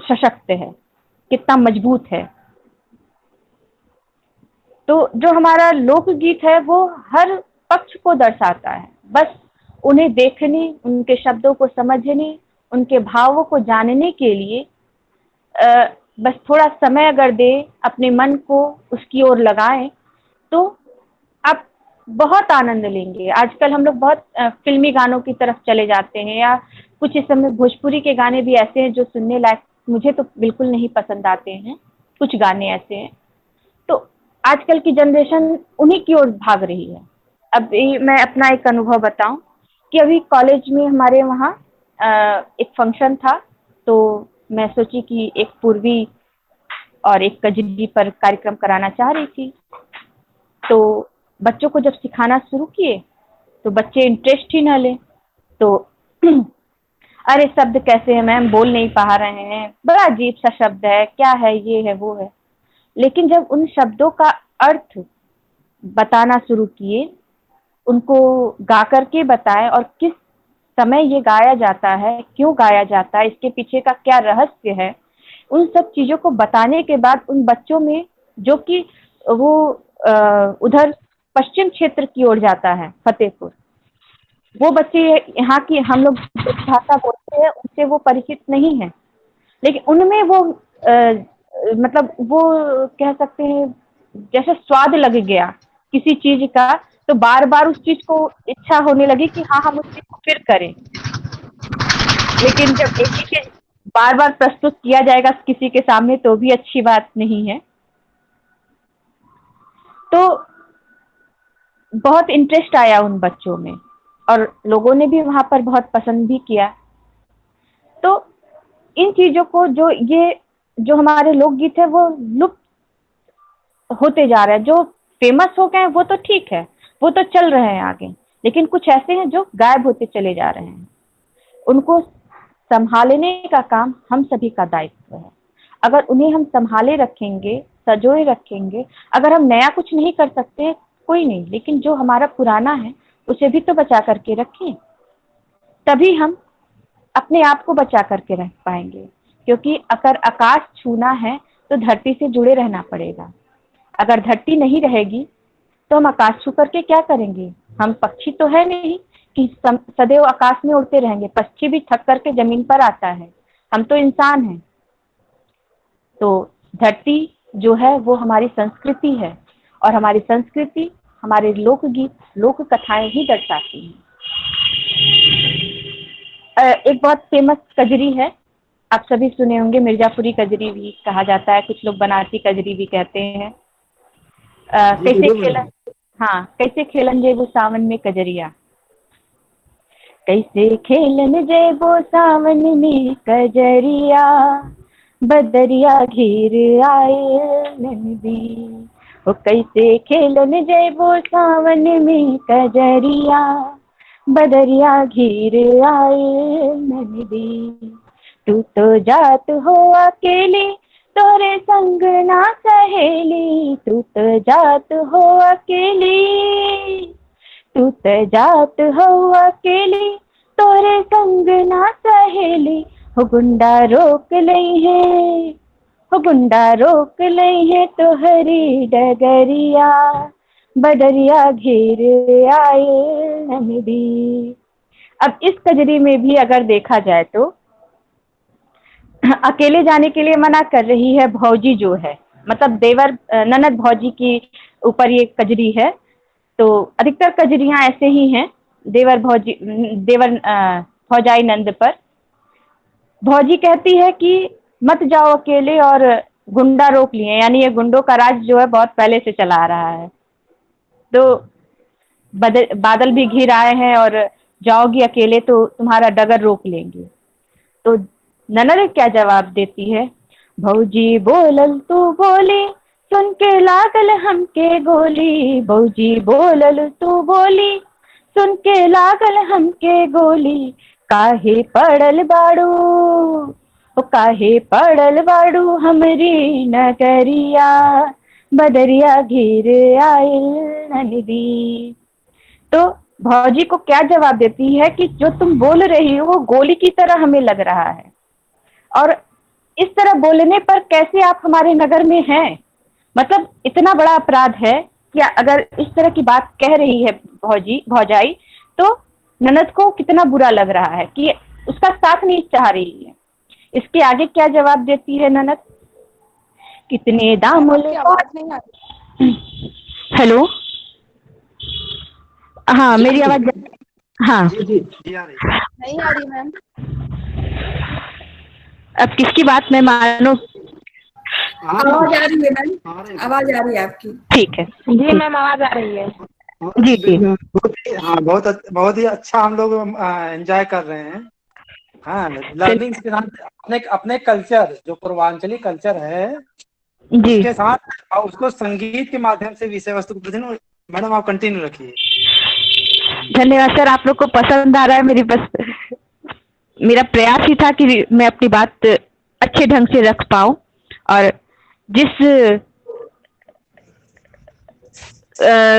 सशक्त है, कितना मजबूत है। तो जो हमारा लोकगीत है वो हर पक्ष को दर्शाता है। बस उन्हें देखने, उनके शब्दों को समझने, उनके भावों को जानने के लिए बस थोड़ा समय अगर दे, अपने मन को उसकी ओर लगाएं, तो आप बहुत आनंद लेंगे। आजकल हम लोग बहुत फिल्मी गानों की तरफ चले जाते हैं, या कुछ इस समय भोजपुरी के गाने भी ऐसे हैं जो सुनने लायक मुझे तो बिल्कुल नहीं पसंद आते हैं, कुछ गाने ऐसे हैं। तो आजकल की जनरेशन उन्हीं की ओर भाग रही है। अभी मैं अपना एक अनुभव बताऊं कि अभी कॉलेज में हमारे वहाँ एक फंक्शन था, तो मैं सोची कि एक पूर्वी और एक कजरी पर कार्यक्रम कराना चाह रही थी। तो बच्चों को जब सिखाना शुरू किए तो बच्चे इंटरेस्ट ही न ले। तो अरे शब्द कैसे है मैम, बोल नहीं पा रहे हैं, बड़ा अजीब सा शब्द है, क्या है, ये है वो है। लेकिन जब उन शब्दों का अर्थ बताना शुरू किए, उनको गा करके बताए और किस समय ये गाया जाता है, क्यों गाया जाता है, इसके पीछे का क्या रहस्य है, उन सब चीजों को बताने के बाद उन बच्चों में, जो कि वो उधर पश्चिम क्षेत्र की ओर जाता है, फतेहपुर, वो बच्चे यहाँ की हम लोग भाषा बोलते हैं उनसे वो परिचित नहीं है, लेकिन उनमें वो मतलब वो कह सकते हैं जैसे स्वाद लग गया किसी चीज का, तो बार बार उस चीज को इच्छा होने लगी कि हाँ हम उस चीज को फिर करें। लेकिन जब एक ही चीज बार बार प्रस्तुत किया जाएगा किसी के सामने तो भी अच्छी बात नहीं है। तो बहुत इंटरेस्ट आया उन बच्चों में और लोगों ने भी वहां पर बहुत पसंद भी किया। तो इन चीजों को जो हमारे लोकगीत है वो लुप्त होते जा रहे हैं। जो फेमस हो गए वो तो ठीक है, वो तो चल रहे हैं आगे, लेकिन कुछ ऐसे हैं जो गायब होते चले जा रहे हैं। उनको संभालने का काम हम सभी का दायित्व है। अगर उन्हें हम संभाले रखेंगे, सजोए रखेंगे, अगर हम नया कुछ नहीं कर सकते कोई नहीं, लेकिन जो हमारा पुराना है उसे भी तो बचा करके रखें, तभी हम अपने आप को बचा करके रख पाएंगे। क्योंकि अगर आकाश छूना है तो धरती से जुड़े रहना पड़ेगा। अगर धरती नहीं रहेगी तो हम आकाश छू करके क्या करेंगे? हम पक्षी तो है नहीं कि सदैव आकाश में उड़ते रहेंगे। पक्षी भी थक करके जमीन पर आता है, हम तो इंसान हैं। तो धरती जो है वो हमारी संस्कृति है, और हमारी संस्कृति हमारे लोकगीत, लोक कथाएं ही दर्शाती हैं। एक बहुत फेमस कजरी है, आप सभी सुने होंगे, मिर्जापुरी कजरी भी कहा जाता है, कुछ लोग बनारसी कजरी भी कहते हैं। कैसे खेलन, हाँ, कैसे खेलन जेबो सावन में कजरिया, कैसे खेलन जेबो सावन में कजरिया, बदरिया घेर आए नंदी। ओ कैसे खेलन जेबो सावन में कजरिया, बदरिया घेर आए नंदी। तू तो जात हो अकेली, तोरे संग ना सहेली, तू तो जात हो अकेली, तू तो जात हो अकेली, तोरे संग ना सहेली। हो गुंडा रोक लई है, हो गुंडा रोक लई है तोहरी डगरिया, बदरिया घेर आए नंदी। अब इस कजरी में भी अगर देखा जाए तो अकेले जाने के लिए मना कर रही है भौजी, जो है मतलब देवर ननद भौजी की ऊपर ये कजरी है। तो अधिकतर कजरियां ऐसे ही हैं, देवर भौजी, देवर भौजाई नंद पर। भौजी कहती है कि मत जाओ अकेले, और गुंडा रोक लिए, यानी ये गुंडों का राज जो है बहुत पहले से चला आ रहा है। तो बादल भी घिर आए हैं और जाओगी अकेले तो तुम्हारा डगर रोक लेंगे। तो ननद क्या जवाब देती है? भौजी बोलल तू बोली, सुन के लागल हमके गोली, भौजी बोलल तू बोली, सुन के लागल हमके गोली। काहे पड़ल बाड़ू, ओ काहे पड़ल बाड़ू हमरी नगरिया, बदरिया घिर आइल नंदी। तो भौजी को क्या जवाब देती है कि जो तुम बोल रही हो वो गोली की तरह हमें लग रहा है, और इस तरह बोलने पर कैसे आप हमारे नगर में हैं? मतलब इतना बड़ा अपराध है कि अगर इस तरह की बात कह रही है भौजाई, तो ननद को कितना बुरा लग रहा है कि उसका साथ नहीं चाह रही है। इसके आगे क्या जवाब देती है ननद? कितने दाम आवाज नहीं आ रही। हेलो, हाँ, मेरी आवाज, हाँ, जी जी जी आ रही है। नहीं आ रही मैम। अब किसकी बात मैं मानो? आवाज आ रही है मैम, आ रही है। आवाज आ रही है आपकी। ठीक है, जी मैम आवाज आ रही है। जी जी। हाँ बहुत ही अच्छा हम लोग एंजॉय कर रहे हैं। हाँ, लर्निंग के साथ अपने अपने कल्चर जो पूर्वांचली कल्चर है जी, उसके साथ और उसको संगीत के माध्यम से विषय वस्तु को प्रति। मैडम आप कंटिन्यू रखिए। धन्यवाद सर, आप लोग को पसंद आ रहा है। मेरा प्रयास ही था कि मैं अपनी बात अच्छे ढंग से रख पाऊं, और जिस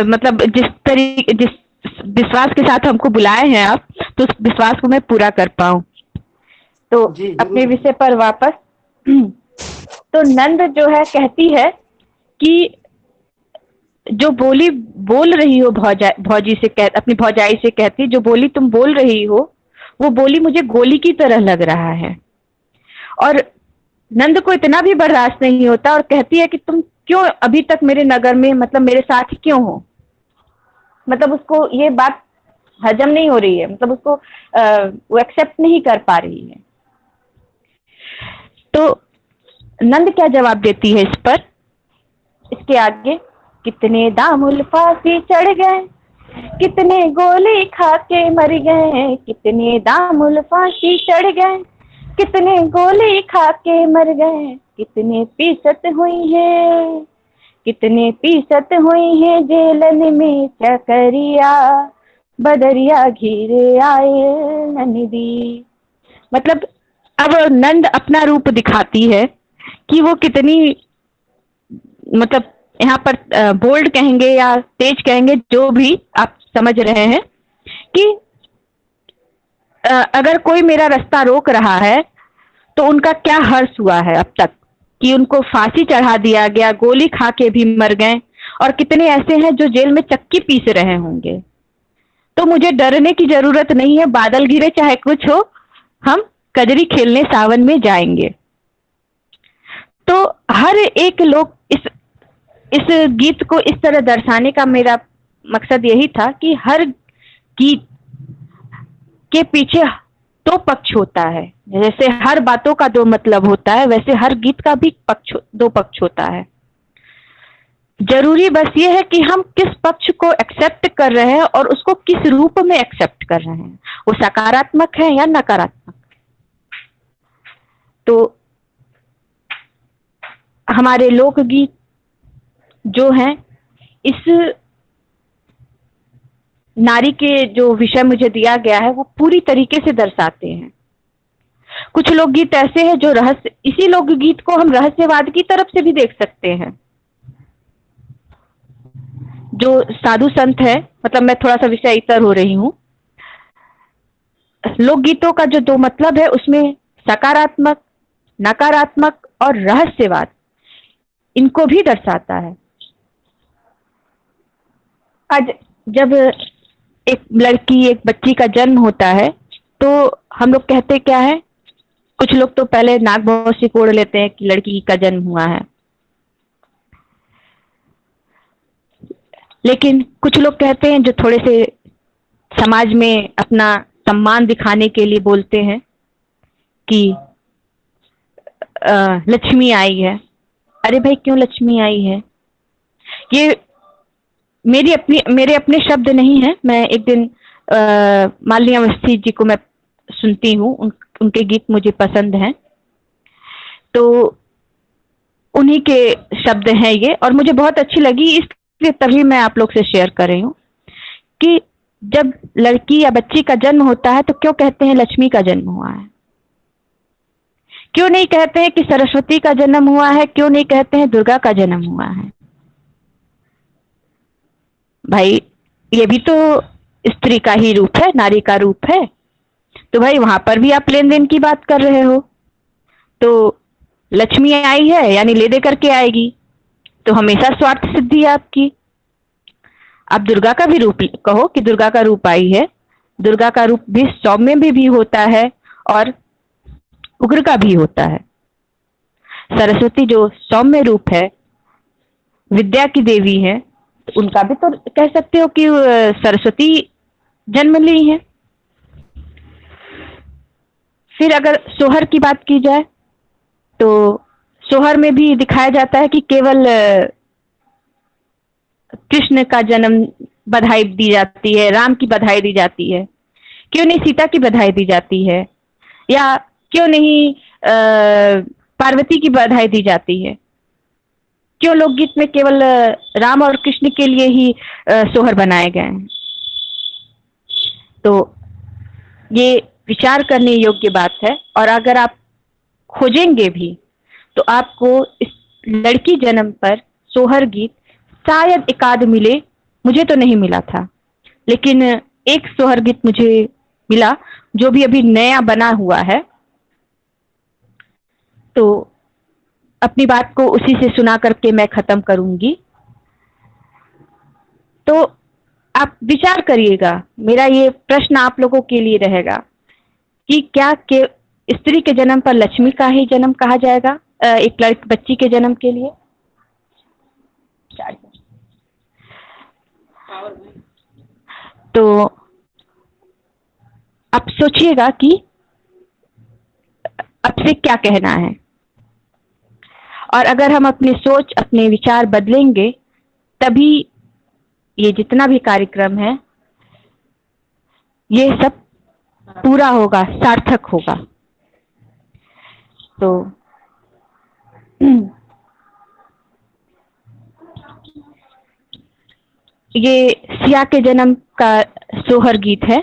मतलब जिस विश्वास के साथ हमको बुलाए हैं आप, तो उस विश्वास को मैं पूरा कर पाऊं। तो जी अपने जरूर। विषय पर वापस। तो नंद जो है कहती है कि जो बोली बोल रही हो भौजी से अपनी भौजाई से कहती, जो बोली तुम बोल रही हो वो बोली मुझे गोली की तरह लग रहा है। और नंद को इतना भी बर्दाश्त नहीं होता और कहती है कि तुम क्यों अभी तक मेरे नगर में, मतलब मेरे साथ क्यों हो। मतलब उसको ये बात हजम नहीं हो रही है, मतलब उसको वो एक्सेप्ट नहीं कर पा रही है। तो नंद क्या जवाब देती है इस पर, इसके आगे, कितने दामुल फांसी चढ़ गए, कितने गोली खा के मर गए, कितने दामुल फांसी चढ़ गए, कितने गोली खा के मर गए, कितने पीसत हुई है, कितने पीसत हुई है जेलन में चकरिया, बदरिया घिरे आए नंदी। मतलब अब नंद अपना रूप दिखाती है कि वो कितनी, मतलब यहाँ पर बोल्ड कहेंगे या तेज कहेंगे, जो भी आप समझ रहे हैं, कि अगर कोई मेरा रास्ता रोक रहा है तो उनका क्या हर्ष हुआ है अब तक, कि उनको फांसी चढ़ा दिया गया, गोली खा के भी मर गए, और कितने ऐसे हैं जो जेल में चक्की पीस रहे होंगे। तो मुझे डरने की जरूरत नहीं है, बादल गिरे चाहे कुछ हो, हम कजरी खेलने सावन में जाएंगे। तो हर एक लोग इस गीत को इस तरह दर्शाने का मेरा मकसद यही था कि हर गीत के पीछे दो पक्ष होता है। जैसे हर बातों का दो मतलब होता है, वैसे हर गीत का भी दो पक्ष होता है। जरूरी बस ये है कि हम किस पक्ष को एक्सेप्ट कर रहे हैं और उसको किस रूप में एक्सेप्ट कर रहे हैं, वो सकारात्मक है या नकारात्मक। तो हमारे लोकगीत जो हैं, इस नारी के जो विषय मुझे दिया गया है वो पूरी तरीके से दर्शाते हैं। कुछ लोकगीत ऐसे हैं जो इसी लोकगीत को हम रहस्यवाद की तरफ से भी देख सकते हैं। जो साधु संत है, मतलब मैं थोड़ा सा विषय इतर हो रही हूँ, लोकगीतों का जो दो मतलब है उसमें सकारात्मक, नकारात्मक और रहस्यवाद, इनको भी दर्शाता है। आज जब एक बच्ची का जन्म होता है तो हम लोग कहते क्या है, कुछ लोग तो पहले नाक बहुत से कोड़ लेते हैं कि लड़की का जन्म हुआ है, लेकिन कुछ लोग कहते हैं जो थोड़े से समाज में अपना सम्मान दिखाने के लिए बोलते हैं कि लक्ष्मी आई है। अरे भाई, क्यों लक्ष्मी आई है? ये मेरे अपने शब्द नहीं है। मैं एक दिन मालिनी अवस्थी जी को मैं सुनती हूँ, उनके गीत मुझे पसंद हैं, तो उन्हीं के शब्द हैं ये, और मुझे बहुत अच्छी लगी, इसलिए तभी मैं आप लोग से शेयर कर रही हूँ कि जब लड़की या बच्ची का जन्म होता है तो क्यों कहते हैं लक्ष्मी का जन्म हुआ है? क्यों नहीं कहते हैं कि सरस्वती का जन्म हुआ है? क्यों नहीं कहते हैं दुर्गा का जन्म हुआ है? भाई, ये भी तो स्त्री का ही रूप है, नारी का रूप है। तो भाई वहां पर भी आप लेन देन की बात कर रहे हो, तो लक्ष्मी आई है यानी ले दे करके आएगी, तो हमेशा स्वार्थ सिद्धि है आपकी। आप दुर्गा का भी रूप कहो कि दुर्गा का रूप आई है, दुर्गा का रूप भी सौम्य में भी होता है और उग्र का भी होता है। सरस्वती जो सौम्य रूप है, विद्या की देवी है, तो उनका भी तो कह सकते हो कि सरस्वती जन्म ली है। फिर अगर सोहर की बात की जाए तो सोहर में भी दिखाया जाता है कि केवल कृष्ण का जन्म बधाई दी जाती है, राम की बधाई दी जाती है, क्यों नहीं सीता की बधाई दी जाती है, या क्यों नहीं पार्वती की बधाई दी जाती है? क्यों लोकगीत में केवल राम और कृष्ण के लिए ही सोहर बनाए गए हैं? तो ये विचार करने योग्य बात है। और अगर आप खोजेंगे भी तो आपको इस लड़की जन्म पर सोहर गीत शायद एकाध मिले, मुझे तो नहीं मिला था, लेकिन एक सोहर गीत मुझे मिला जो भी अभी नया बना हुआ है। तो अपनी बात को उसी से सुना करके मैं खत्म करूंगी। तो आप विचार करिएगा, मेरा ये प्रश्न आप लोगों के लिए रहेगा कि क्या के स्त्री के जन्म पर लक्ष्मी का ही जन्म कहा जाएगा एक लड़की बच्ची के जन्म के लिए? तो आप सोचिएगा कि अब से क्या कहना है, और अगर हम अपनी सोच अपने विचार बदलेंगे तभी ये जितना भी कार्यक्रम है ये सब पूरा होगा, सार्थक होगा। तो ये सिया के जन्म का सोहर गीत है।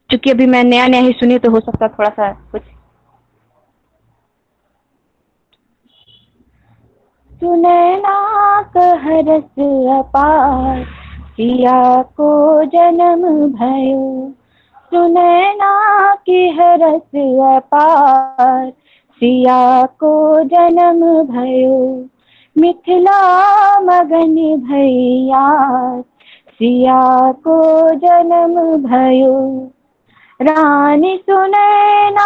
क्योंकि अभी मैं नया नया ही सुनी तो हो सकता थोड़ा सा कुछ। सुनैना कहरस अपार सिया को जन्म भयो, सुनैना की हरस अपार सिया को जन्म भयो, मिथिला मगन भैया सिया को जन्म भयो, रानी सुनैना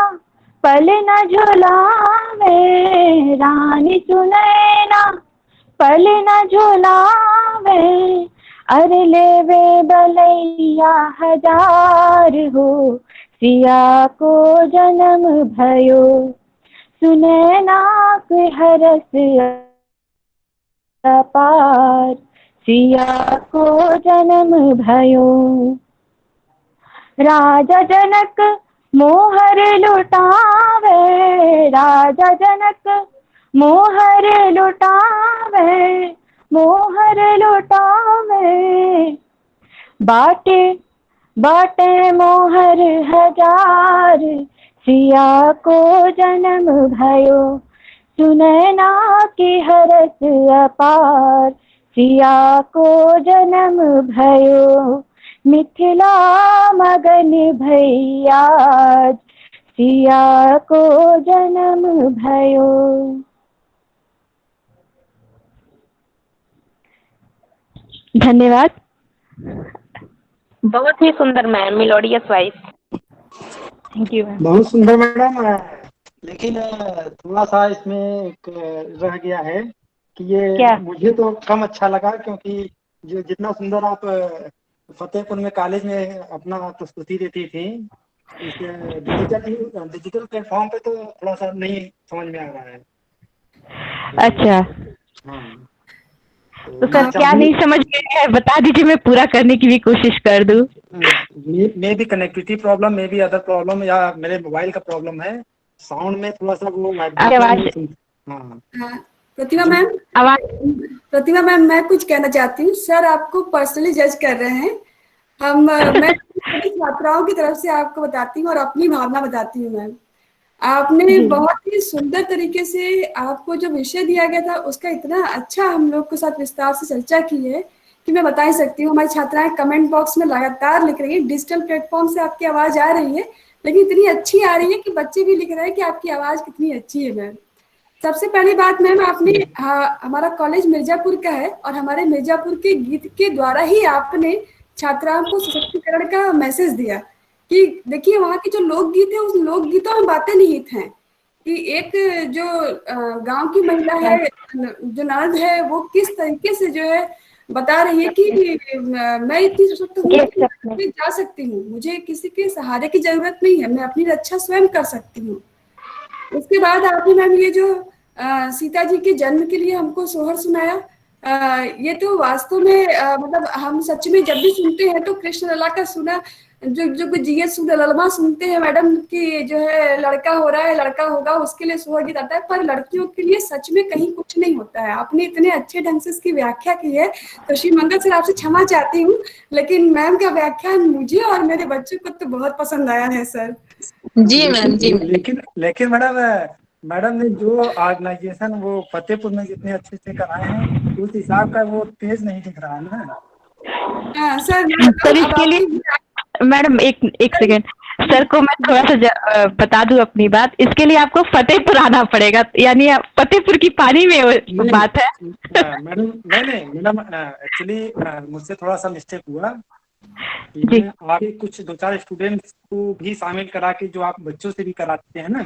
पल न झुलावे, रानी सुनैना पल न झुलावे, अरे लेवे बलैया हजार हो सिया को जन्म भयो, सुनैना के हरस अपार सिया को जन्म भयो, राजा जनक मोहर लुटावे, राजा जनक मोहर लुटावे, मोहर लुटावे, बाटे बाटे मोहर हजार सिया को जन्म भयो, सुनैना की हरस अपार सिया को जन्म भयो, मिथिला मगन भैया सिया को जन्म भयो। धन्यवाद। बहुत ही सुंदर ma'am, melodious voice. Thank you ma'am. बहुत सुंदर मैडम। लेकिन थोड़ा सा इसमें एक रह गया है कि ये क्या? मुझे तो कम अच्छा लगा, क्योंकि जो जितना सुंदर आप फतेहपुर में कॉलेज में अपना प्रस्तुति देती थी, इस डिजिटल प्लेटफॉर्म पे तो थोड़ा सा नहीं समझ में आ रहा है। अच्छा, हाँ, तो सर क्या नहीं समझ में आया, बता दीजिए, मैं पूरा करने की भी कोशिश कर दूं। मे भी कनेक्टिविटी प्रॉब्लम, मे भी अदर प्रॉब्लम, या मेरे मोबाइल का प्रॉब्लम है, साउंड में थोड़ा सा वो आवाज। हाँ। प्रतिमा मैम, आवाज। प्रतिमा मैम, मैं कुछ कहना चाहती हूँ। सर आपको पर्सनली जज कर रहे हैं। मैं सभी छात्राओं की तरफ से आपको बताती हूँ और अपनी भावना बताती हूँ। मैम आपने बहुत ही सुंदर तरीके से, आपको जो विषय दिया गया था उसका इतना अच्छा हम लोग के साथ विस्तार से चर्चा की है कि मैं बता ही सकती हूँ। हमारी छात्राएं कमेंट बॉक्स में लगातार लिख रही है, डिजिटल प्लेटफॉर्म से आपकी आवाज आ रही है, लेकिन इतनी अच्छी आ रही है कि बच्चे भी लिख रहे हैं कि आपकी आवाज कितनी अच्छी है। मैम सबसे पहली बात मैम, आपने हमारा कॉलेज मिर्जापुर का है और हमारे मिर्जापुर के गीत के द्वारा ही आपने छात्राओं को सशक्तिकरण का मैसेज दिया कि देखिए वहाँ के जो लोकगीत है उस लोकगीतों में बातें निहित हैं कि एक जो गांव की महिला है, जो ननद है, वो किस तरीके से जो है बता रही है कि मैं इतनी सशक्त हूँ कि मैं जा सकती हूँ, मुझे किसी के सहारे की जरूरत नहीं है, मैं अपनी रक्षा स्वयं कर सकती हूँ। उसके बाद आपने मैम ये जो सीता जी के जन्म के लिए हमको सोहर सुनाया, ये तो वास्तव में मतलब हम सच में जब भी सुनते हैं तो कृष्ण लला का सुना, जो जो जीए सुन ललमा सुनते हैं मैडम कि जो है लड़का हो रहा है, लड़का होगा, उसके लिए सोहर गीत आता है, पर लड़कियों के लिए सच में कहीं कुछ नहीं होता है। आपने इतने अच्छे ढंग से इसकी व्याख्या की है, तो श्री मंगल सर आपसे क्षमा चाहती हूँ, लेकिन मैम का व्याख्यान मुझे और मेरे बच्चों को तो बहुत पसंद आया है सर। जी मैम, जी मैम। लेकिन मैडम, मैडम ने जो ऑर्गेनाइजेशन वो फतेहपुर में जितने अच्छे से कराए हैं, उस हिसाब का वो तेज नहीं दिख रहा है ना। सर सर इसके लिए मैडम एक सेकेंड, सर को मैं थोड़ा सा बता दूं अपनी बात, इसके लिए आपको फतेहपुर आना पड़ेगा, यानी फतेहपुर की पानी में वो बात है। मैडम नहीं मैडम, एक्चुअली मुझसे थोड़ा सा मिस्टेक हुआ। जी। आगे कुछ 2-4 स्टूडेंट्स को भी शामिल करा के, जो आप बच्चों से भी कराते हैं ना,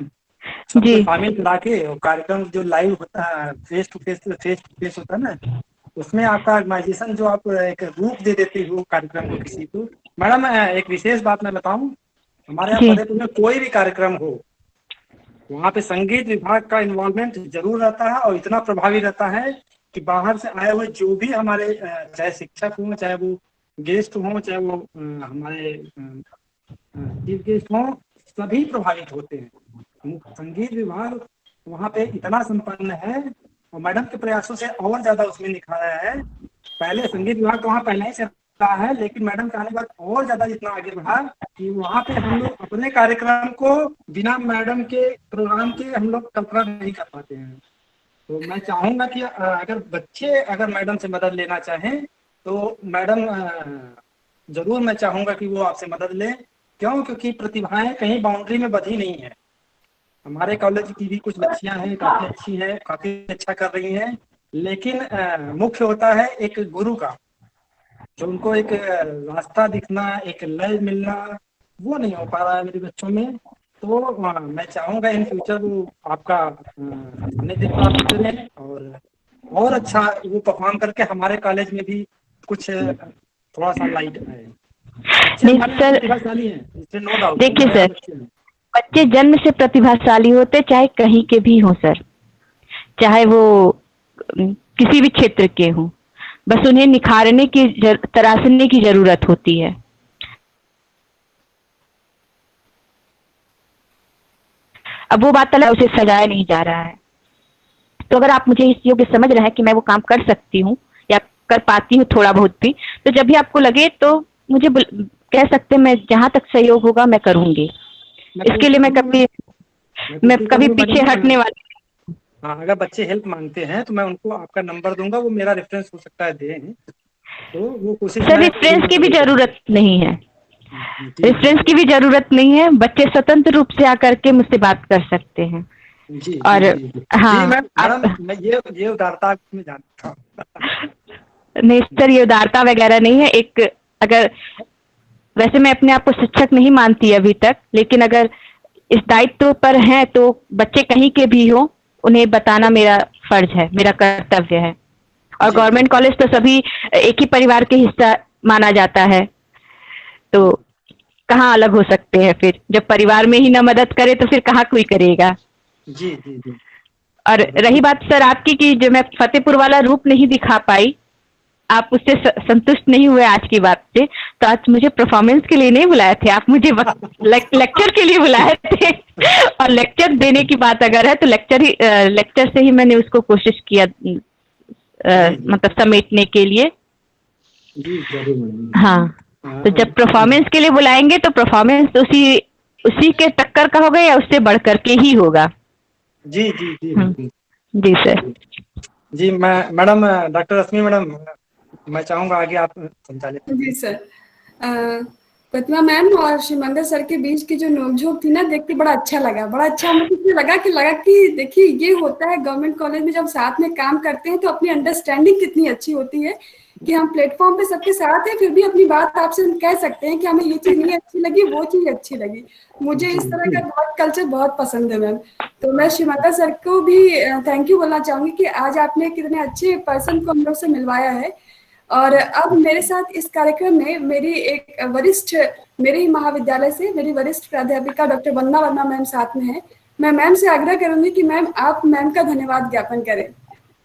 सबको शामिल करा के कार्यक्रम जो लाइव होता है, फेस टू फेस होता है ना, उसमें आपका ऑर्गेनाइजेशन जो आप एक रूप दे देते हो कार्यक्रम को किसी को। मैडम एक विशेष बात मैं बताऊं, हमारे यहाँ फतेहपुर में कोई भी कार्यक्रम हो, वहाँ पे संगीत विभाग का इन्वॉल्वमेंट जरूर रहता है, और इतना प्रभावी रहता है कि बाहर से आए हुए जो भी हमारे चाहे शिक्षक हों, चाहे वो गेस्ट हों, चाहे वो हमारे चीफ गेस्ट हों, सभी प्रभावित होते हैं। संगीत विभाग वहाँ पे इतना संपन्न है, और मैडम के प्रयासों से और ज्यादा उसमें निखारा है। पहले संगीत विभाग तो वहाँ पहले ही से रहा है, लेकिन मैडम के आने के बाद और ज्यादा इतना आगे बढ़ा कि वहाँ पे हम लोग अपने कार्यक्रम को बिना मैडम के प्रोग्राम के हम लोग कल्पना नहीं कर पाते हैं। तो मैं चाहूंगा कि अगर बच्चे अगर मैडम से मदद लेना चाहें तो मैडम जरूर मैं चाहूंगा कि वो आपसे मदद लें। क्यों? क्योंकि प्रतिभाएं कहीं बाउंड्री में बंधी नहीं है। हमारे कॉलेज की भी कुछ बच्चियां हैं, काफी अच्छी हैं, काफी अच्छा कर रही हैं, लेकिन मुख्य होता है एक गुरु का, जो उनको एक रास्ता दिखना, एक लय मिलना, वो नहीं हो पा रहा है मेरे बच्चों में। तो मैं चाहूंगा इन फ्यूचर वो आपका सानिध्य प्राप्त करें, और अच्छा वो परफॉर्म करके हमारे कॉलेज में भी कुछ थोड़ा सा लाइट आए। प्रतिभाशाली हैं, इससे नो डाउट। देखिए सर, बच्चे जन्म से प्रतिभाशाली होते, चाहे कहीं के भी हों सर, चाहे वो किसी भी क्षेत्र के हों, बस उन्हें निखारने की तराशने की जरूरत होती है। अब वो बात अलग, उसे सजाया नहीं जा रहा है। तो अगर आप मुझे इस योग्य समझ रहे हैं कि मैं वो काम कर सकती हूँ या कर पाती हूँ थोड़ा बहुत भी, तो जब भी आपको लगे तो मुझे कह सकते हैं, मैं जहां तक सहयोग होगा मैं करूंगी। इसके लिए मैं कभी पीछे हटने वाली। हाँ, अगर बच्चे हेल्प मांगते हैं तो मैं उनको आपका नंबर दूंगा, वो मेरा रेफरेंस हो सकता है दें, तो वो कोशिश। सर रेफरेंस की भी जरूरत नहीं है, रेफरेंस की भी जरूरत नहीं है, बच्चे स्वतंत्र रूप से आकर के मुझसे बात कर सकते हैं। जी, और जी, हाँ, मैं ये उदारता में जानता हूँ। नहीं सर, ये उदारता वगैरह नहीं है। एक अगर वैसे मैं अपने आप को शिक्षक नहीं मानती अभी तक, लेकिन अगर इस दायित्व पर हैं तो बच्चे कहीं के भी हो, उन्हें बताना मेरा फर्ज है, मेरा कर्तव्य है। और गवर्नमेंट कॉलेज तो सभी एक ही परिवार के हिस्सा माना जाता है, तो कहाँ अलग हो सकते हैं फिर? जब परिवार में ही ना मदद करे तो फिर कहाँ कोई करेगा। जी जी जी। और रही बात सर आपकी कि जो मैं फतेहपुर वाला रूप नहीं दिखा पाई, आप उससे संतुष्ट नहीं हुए आज की बात से, तो आज मुझे परफॉर्मेंस के लिए नहीं बुलाए थे, आप मुझे लेक्चर के लिए बुलाए थे। और लेक्चर देने की बात अगर है तो लेक्चर से ही मैंने उसको कोशिश किया मतलब समेटने के लिए। जी जरूर। हाँ, तो जब परफॉर्मेंस के लिए बुलाएंगे तो परफॉर्मेंस उसी के टक्कर का होगा या उससे बढ़कर के ही होगा। जी जी जी जी सर। जी मैडम, डॉक्टर रश्मि मैडम, मैं चाहूंगा आगे आप संचालित। जी सर। प्रतिमा मैम और श्री मंगल सर के बीच की जो नोकझोंक थी ना, देख के बड़ा अच्छा लगा, बड़ा अच्छा मुझे लगा कि देखिए ये होता है गवर्नमेंट कॉलेज में, जब साथ में काम करते हैं तो अपनी अंडरस्टैंडिंग कितनी अच्छी होती है कि हम प्लेटफॉर्म पे सबके साथ हैं, फिर भी अपनी बात आपसे हम कह सकते हैं कि हमें ये चीज नहीं अच्छी लगी, वो चीज अच्छी लगी। मुझे इस तरह का वर्क कल्चर बहुत पसंद है मैम। तो मैं श्री मंगल सर को भी थैंक यू बोलना चाहूंगी कि आज आपने कितने अच्छे पर्सन को हम लोग से मिलवाया है। और अब मेरे साथ इस कार्यक्रम में मेरी एक वरिष्ठ, मेरे ही महाविद्यालय से मेरी वरिष्ठ प्राध्यापिका डॉक्टर वंदना वर्मा मैम साथ में है। मैं मैम से आग्रह करूंगी कि मैम आप मैम का धन्यवाद ज्ञापन करें।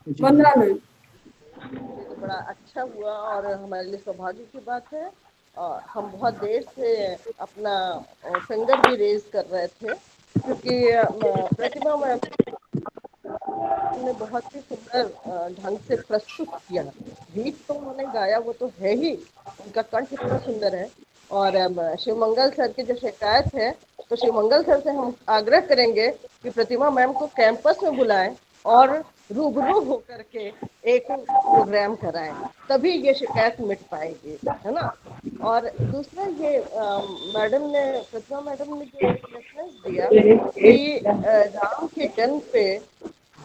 वंदना मैम। ये तो बड़ा अच्छा हुआ और हमारे लिए सौभाग्य की बात है। और हम बहुत देर से अपना फिंगर भी रेज कर रहे थे, क्योंकि प्रतिमा मैम ने बहुत ही सुंदर ढंग से प्रस्तुत किया। गीत तो उन्होंने गाया, वो तो है ही, उनका कंठ इतना सुंदर है। और शिवमंगल सर की जो शिकायत है, तो शिवमंगल सर से हम आग्रह करेंगे कि प्रतिमा मैम को कैंपस में बुलाएं और रूबरू होकर के एक प्रोग्राम कराएं, तभी ये शिकायत मिट पाएगी, है ना। और दूसरा ये मैडम ने, प्रतिमा मैडम ने जो एक रेफरेंस दिया कि राम के जन्म पे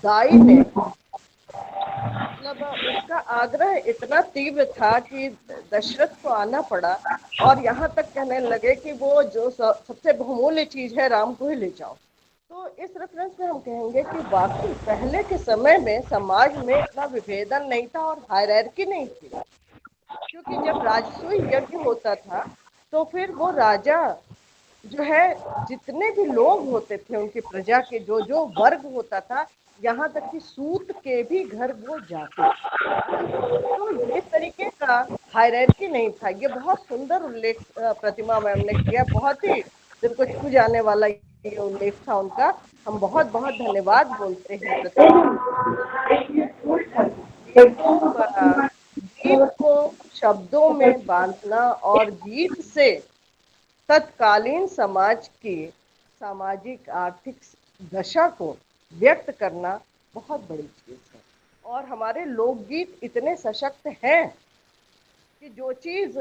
दाई ने, मतलब उसका आग्रह इतना तीव्र था कि दशरथ को आना पड़ा और यहाँ तक कहने लगे कि वो जो सबसे बहुमूल्य चीज है राम को ही ले जाओ। तो इस रेफरेंस में हम कहेंगे कि वाकई पहले के समय में समाज में इतना विभेदन नहीं था और हायरार्की नहीं थी, क्योंकि जब राजसूय यज्ञ होता था तो फिर वो राजा जो है, जितने भी लोग होते थे उनकी प्रजा के जो जो वर्ग होता था, यहाँ तक कि सूत के भी घर वो जाते, है ना। तो ये तरीके का हायरार्की नहीं था। ये बहुत सुंदर उल्लेख प्रतिमा मैम ने किया, बहुत ही दिल को छू जाने वाला ये उल्लेख था उनका। हम बहुत बहुत धन्यवाद बोलते हैं प्रतिमा। गीत को शब्दों में बांधना और गीत से तत्कालीन समाज की सामाजिक आर्थिक दशा को व्यक्त करना बहुत बड़ी चीज है। और हमारे लोकगीत इतने सशक्त हैं कि जो चीज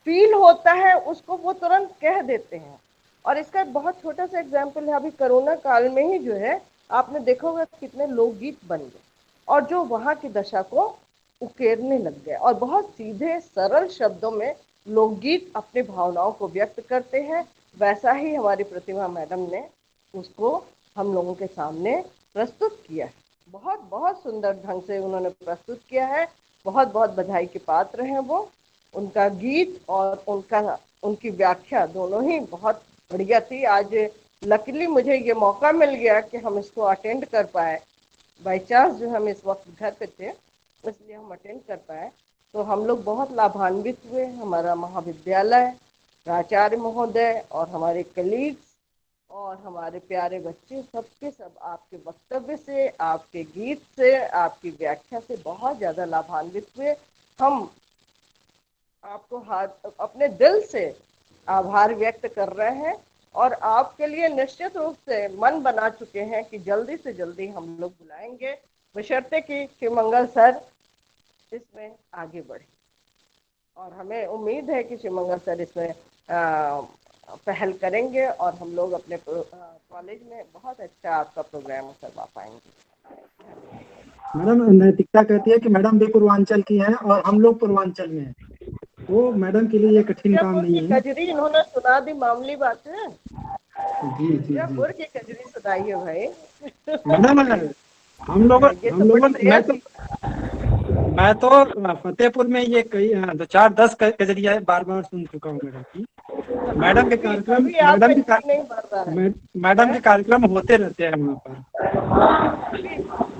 फील होता है उसको वो तुरंत कह देते हैं। और इसका एक बहुत छोटा सा एग्जाम्पल है, अभी कोरोना काल में ही जो है, आपने देखा होगा कितने लोकगीत बन गए और जो वहाँ की दशा को उकेरने लग गए, और बहुत सीधे सरल शब्दों में लोकगीत अपनी भावनाओं को व्यक्त करते हैं। वैसा ही हमारी प्रतिमा मैडम ने उसको हम लोगों के सामने प्रस्तुत किया है। बहुत बहुत सुंदर ढंग से उन्होंने प्रस्तुत किया है। बहुत बहुत बधाई के पात्र हैं वो। उनका गीत और उनकी व्याख्या दोनों ही बहुत बढ़िया थी। आज लकीली मुझे ये मौका मिल गया कि हम इसको अटेंड कर पाए। बाई चांस जो हम इस वक्त घर पे थे, इसलिए हम अटेंड कर पाए। तो हम लोग बहुत लाभान्वित हुए। हमारा महाविद्यालय, प्राचार्य महोदय और हमारे कलीग्स और हमारे प्यारे बच्चे, सबके सब आपके वक्तव्य से, आपके गीत से, आपकी व्याख्या से बहुत ज़्यादा लाभान्वित हुए। हम आपको अपने दिल से आभार व्यक्त कर रहे हैं और आपके लिए निश्चित रूप से मन बना चुके हैं कि जल्दी से जल्दी हम लोग बुलाएंगे, बशर्ते कि शिवमंगल सर इसमें आगे बढ़े। और हमें उम्मीद है कि शिवमंगल सर इसमें पहल करेंगे और हम लोग अपने कॉलेज में बहुत अच्छा आपका प्रोग्राम करवा पाएंगे। मैडम, नैतिकता कहती है कि मैडम भी पूर्वांचल की हैं और हम लोग पूर्वांचल में हैं, वो मैडम के लिए ये कठिन काम नहीं है। कजरी इन्होंने सुना दी, मामूली बात है। जी जी जी, की कजरी सुनाई है भाई। मैडम हम लोग मैं तो फतेहपुर में ये कई 4-10 कजरिया बार बार सुन चुका हूँ मैडम की। मैडम के कार्यक्रम होते रहते हैं वहाँ पर।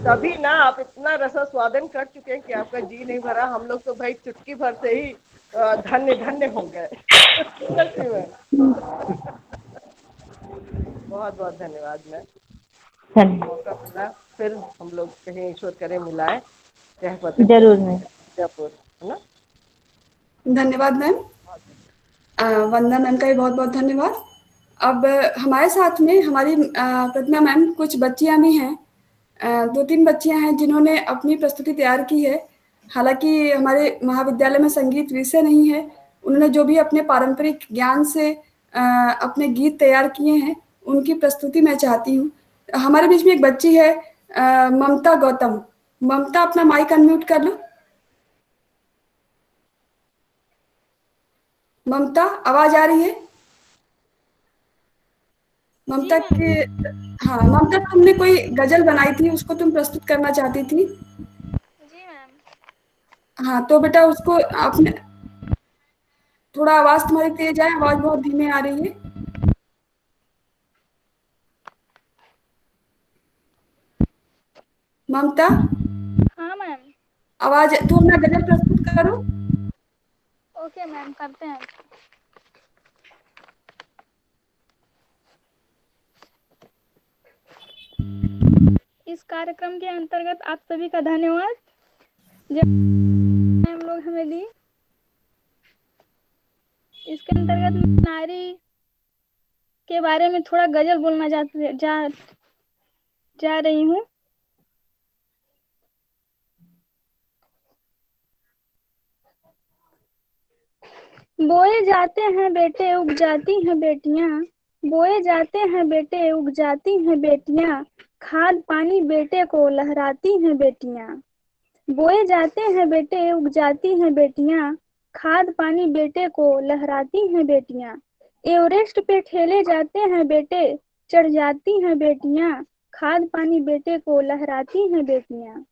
तभी ना आप इतना रसास्वादन कर चुके हैं कि आपका जी नहीं भरा। हम लोग तो भाई चुटकी भर से ही धन्य धन्य हो गए। बहुत बहुत धन्यवाद। मैं मौका मिला फिर हम लोग कहीं ईश्वर करे मिलाए। जरूर मैम, जयपुर, है ना। धन्यवाद मैम। वंदना मैम का भी बहुत बहुत धन्यवाद। अब हमारे साथ में हमारी प्रतिमा मैम, कुछ बच्चियां भी हैं, 2-3 बच्चियां हैं जिन्होंने अपनी प्रस्तुति तैयार की है। हालांकि हमारे महाविद्यालय में संगीत विषय नहीं है, उन्होंने जो भी अपने पारंपरिक ज्ञान से अपने गीत तैयार किए हैं, उनकी प्रस्तुति मैं चाहती हूँ। हमारे बीच में एक बच्ची है, ममता गौतम। ममता, अपना माइक अनम्यूट कर लो। ममता, आवाज आ रही है? ममता के, हाँ ममता, तुमने कोई गजल बनाई थी, उसको तुम प्रस्तुत करना चाहती थी। जी मैम। हाँ, तो बेटा उसको आपने थोड़ा आवाज तुम्हारी तेज है, आवाज बहुत धीमे आ रही है। ममता, हाँ मैम। आवाज तू अपना गजल प्रस्तुत करो। ओके मैम, करते हैं। इस कार्यक्रम के अंतर्गत आप सभी का धन्यवाद जो हम लोग हमें दी। इसके अंतर्गत नारी के बारे में थोड़ा गजल बोलना जा रही हूँ। बोए जाते हैं बेटे उग जाती हैं बेटियां, बोए जाते हैं बेटे उग जाती हैं बेटियां, खाद पानी बेटे को लहराती हैं बेटियां। बोए जाते हैं बेटे उग जाती हैं बेटियां, खाद पानी बेटे को लहराती हैं बेटियां। एवरेस्ट पे ठेले जाते हैं बेटे, चढ़ जाती हैं बेटियां, खाद पानी बेटे को लहराती हैं बेटियां।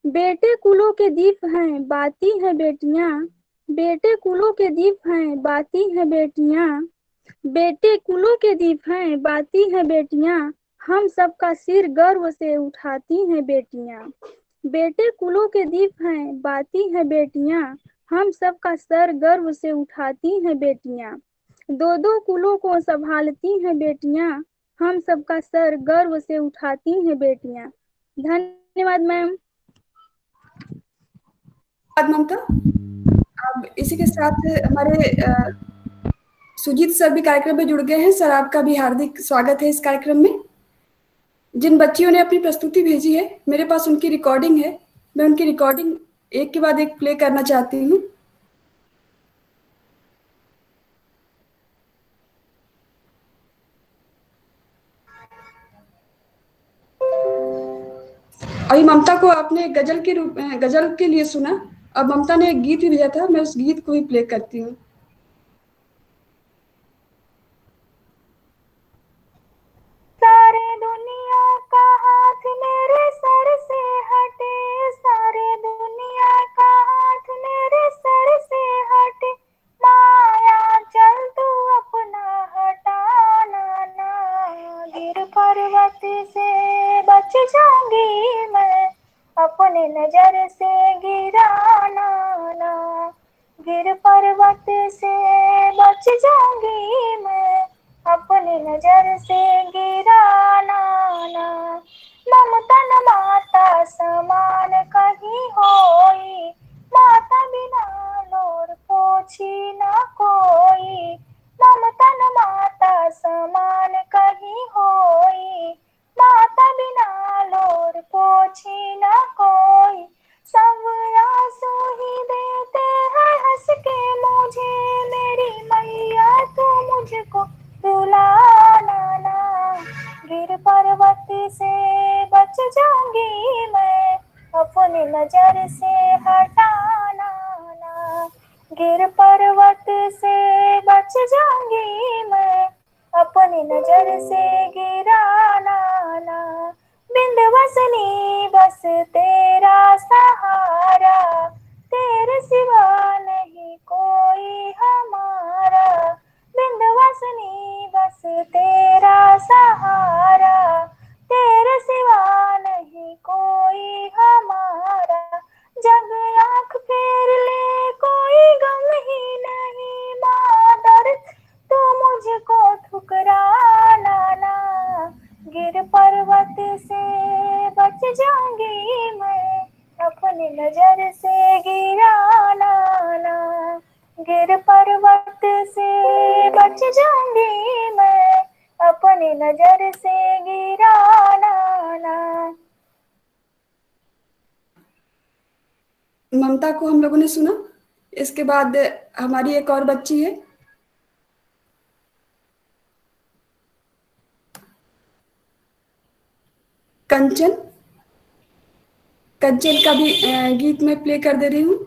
बेटे कुलों के दीप हैं बाती हैं बेटियां, बेटे कुलों के दीप हैं बाती हैं बेटियां, बेटे कुलों के दीप हैं बाती हैं बेटियां, हम सबका सिर गर्व से उठाती हैं बेटियां। बेटे कुलों के दीप हैं बाती हैं बेटियां, हम सबका सर गर्व से उठाती हैं बेटियां। दो दो कुलों को संभालती हैं बेटियां, हम सबका सर गर्व से उठाती हैं बेटियां। धन्यवाद मैम। ममता, अब इसी के साथ हमारे सुजीत सर भी कार्यक्रम में जुड़ गए हैं। सर, आपका भी हार्दिक स्वागत है इस कार्यक्रम में। जिन बच्चियों ने अपनी प्रस्तुति भेजी है, मेरे पास उनकी रिकॉर्डिंग है। मैं उनकी रिकॉर्डिंग एक के बाद एक प्ले करना चाहती हूँ। अभी ममता को आपने गजल के लिए सुना। अब ममता ने एक गीत भी भेजा था, मैं उस गीत को भी प्ले करती हूँ। सारे दुनिया का हाथ मेरे सर से हटे, सारे दुनिया का हाथ मेरे सर से हटे, माया चल तू अपना हटाना ना, गिर पर्वत से बच जाऊंगी मैं, अपने नजर से गिराना ना, गिर पर्वत से बच जाऊंगी मैं, अपनी नजर से गिराना ना। ममता न माता समान कहीं होई, माता बिना लोर पोछी न कोई, ममता न माता समान कहीं होई, माता बिना लोर पोछी न कोई, सब आंसू ही देते हैं हंस के मुझे, मेरी मैया तू मुझको रुलाना ना, गिर पर्वत से बच जाऊंगी मैं, अपनी नजर से हटाना ना, गिर पर्वत से बच जाऊंगी मैं, अपनी नजर से गिराना ना। विंध्यवासिनी बस तेरा सहारा, तेरे सिवा नहीं कोई हमारा, विंध्यवासिनी बस तेरा सहारा, तेरे सिवा नहीं कोई हमारा, जग आँख फेर ले कोई गम ही नहीं, माँ दर्द तू मुझको ठुकराना ना, गिर पर्वत से बच जाऊंगी मैं, अपनी नजर से गिराना ना, गिर पर्वत से बच जाऊंगी मैं, अपनी नजर से गिराना ना। ममता को हम लोगों ने सुना। इसके बाद हमारी एक और बच्ची है, कंचन। कंचन का भी गीत मैं प्ले कर दे रही हूँ।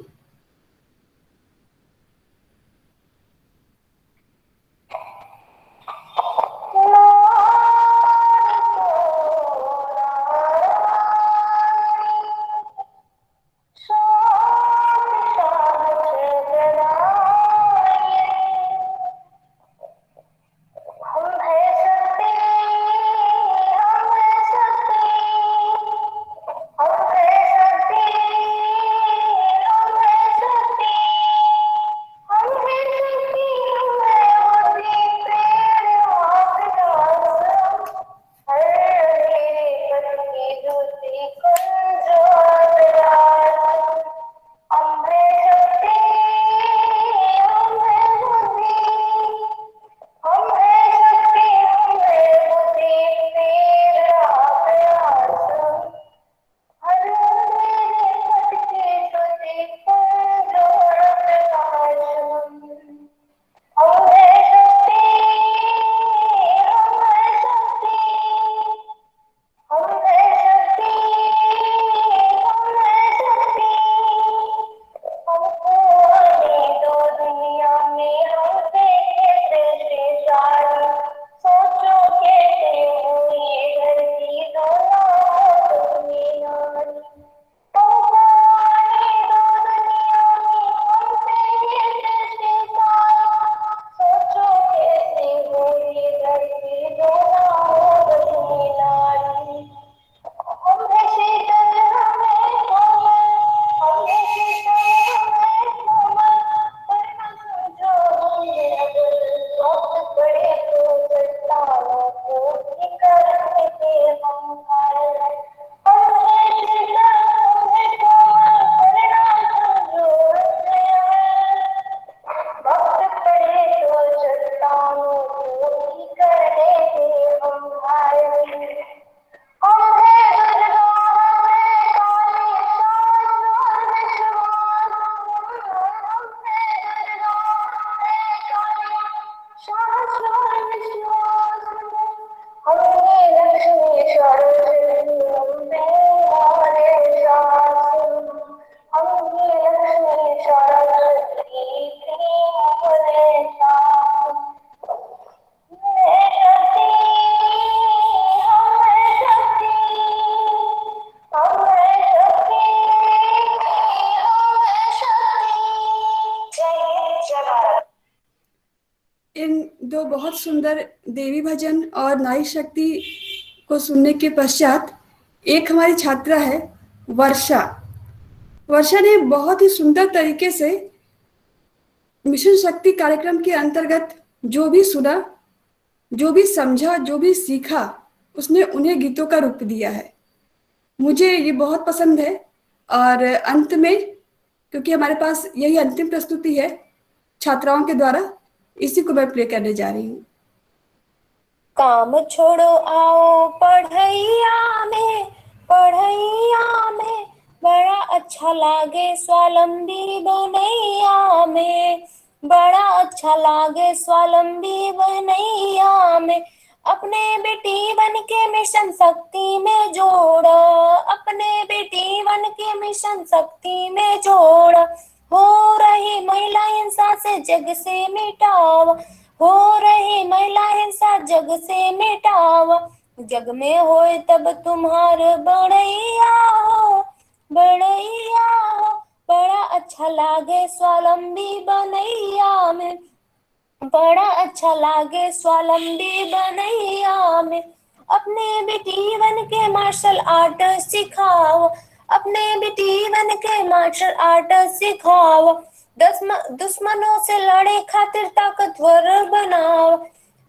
इन दो बहुत सुंदर देवी भजन और नारी शक्ति को सुनने के पश्चात एक हमारी छात्रा है वर्षा। वर्षा ने बहुत ही सुंदर तरीके से मिशन शक्ति कार्यक्रम के अंतर्गत जो भी सुना, जो भी समझा, जो भी सीखा, उसने उन्हें गीतों का रूप दिया है। मुझे ये बहुत पसंद है। और अंत में, क्योंकि हमारे पास यही अंतिम प्रस्तुति है छात्राओं के द्वारा, इसी को मैं प्ले करने जा रही हूँ। काम छोड़ो आओ पढ़ैया में, पढ़ैया में बड़ा अच्छा लागे स्वावलंबी बनैया में, बड़ा अच्छा लागे स्वावलंबी बनैया में। अपने बेटी बन के मिशन शक्ति में जोड़ा, अपने बेटी बन के मिशन शक्ति में जोड़ा। हो रही महिला हिंसा से जग से मिटावा, हो रही महिला हिंसा जग से मिटावा। जग में होए तब तुम्हार बड़ैया हो, बड़ैया हो। बड़ा अच्छा लागे स्वावलंबी बनैया में, बड़ा अच्छा लागे स्वावलंबी बनैया में। अपने बेटी बन के मार्शल आर्ट सिखाओ, अपने बेटी बन के मार्शल आर्ट सिखाओ। दुश्मनों से लड़े खातिर ताकतवर बनाओ,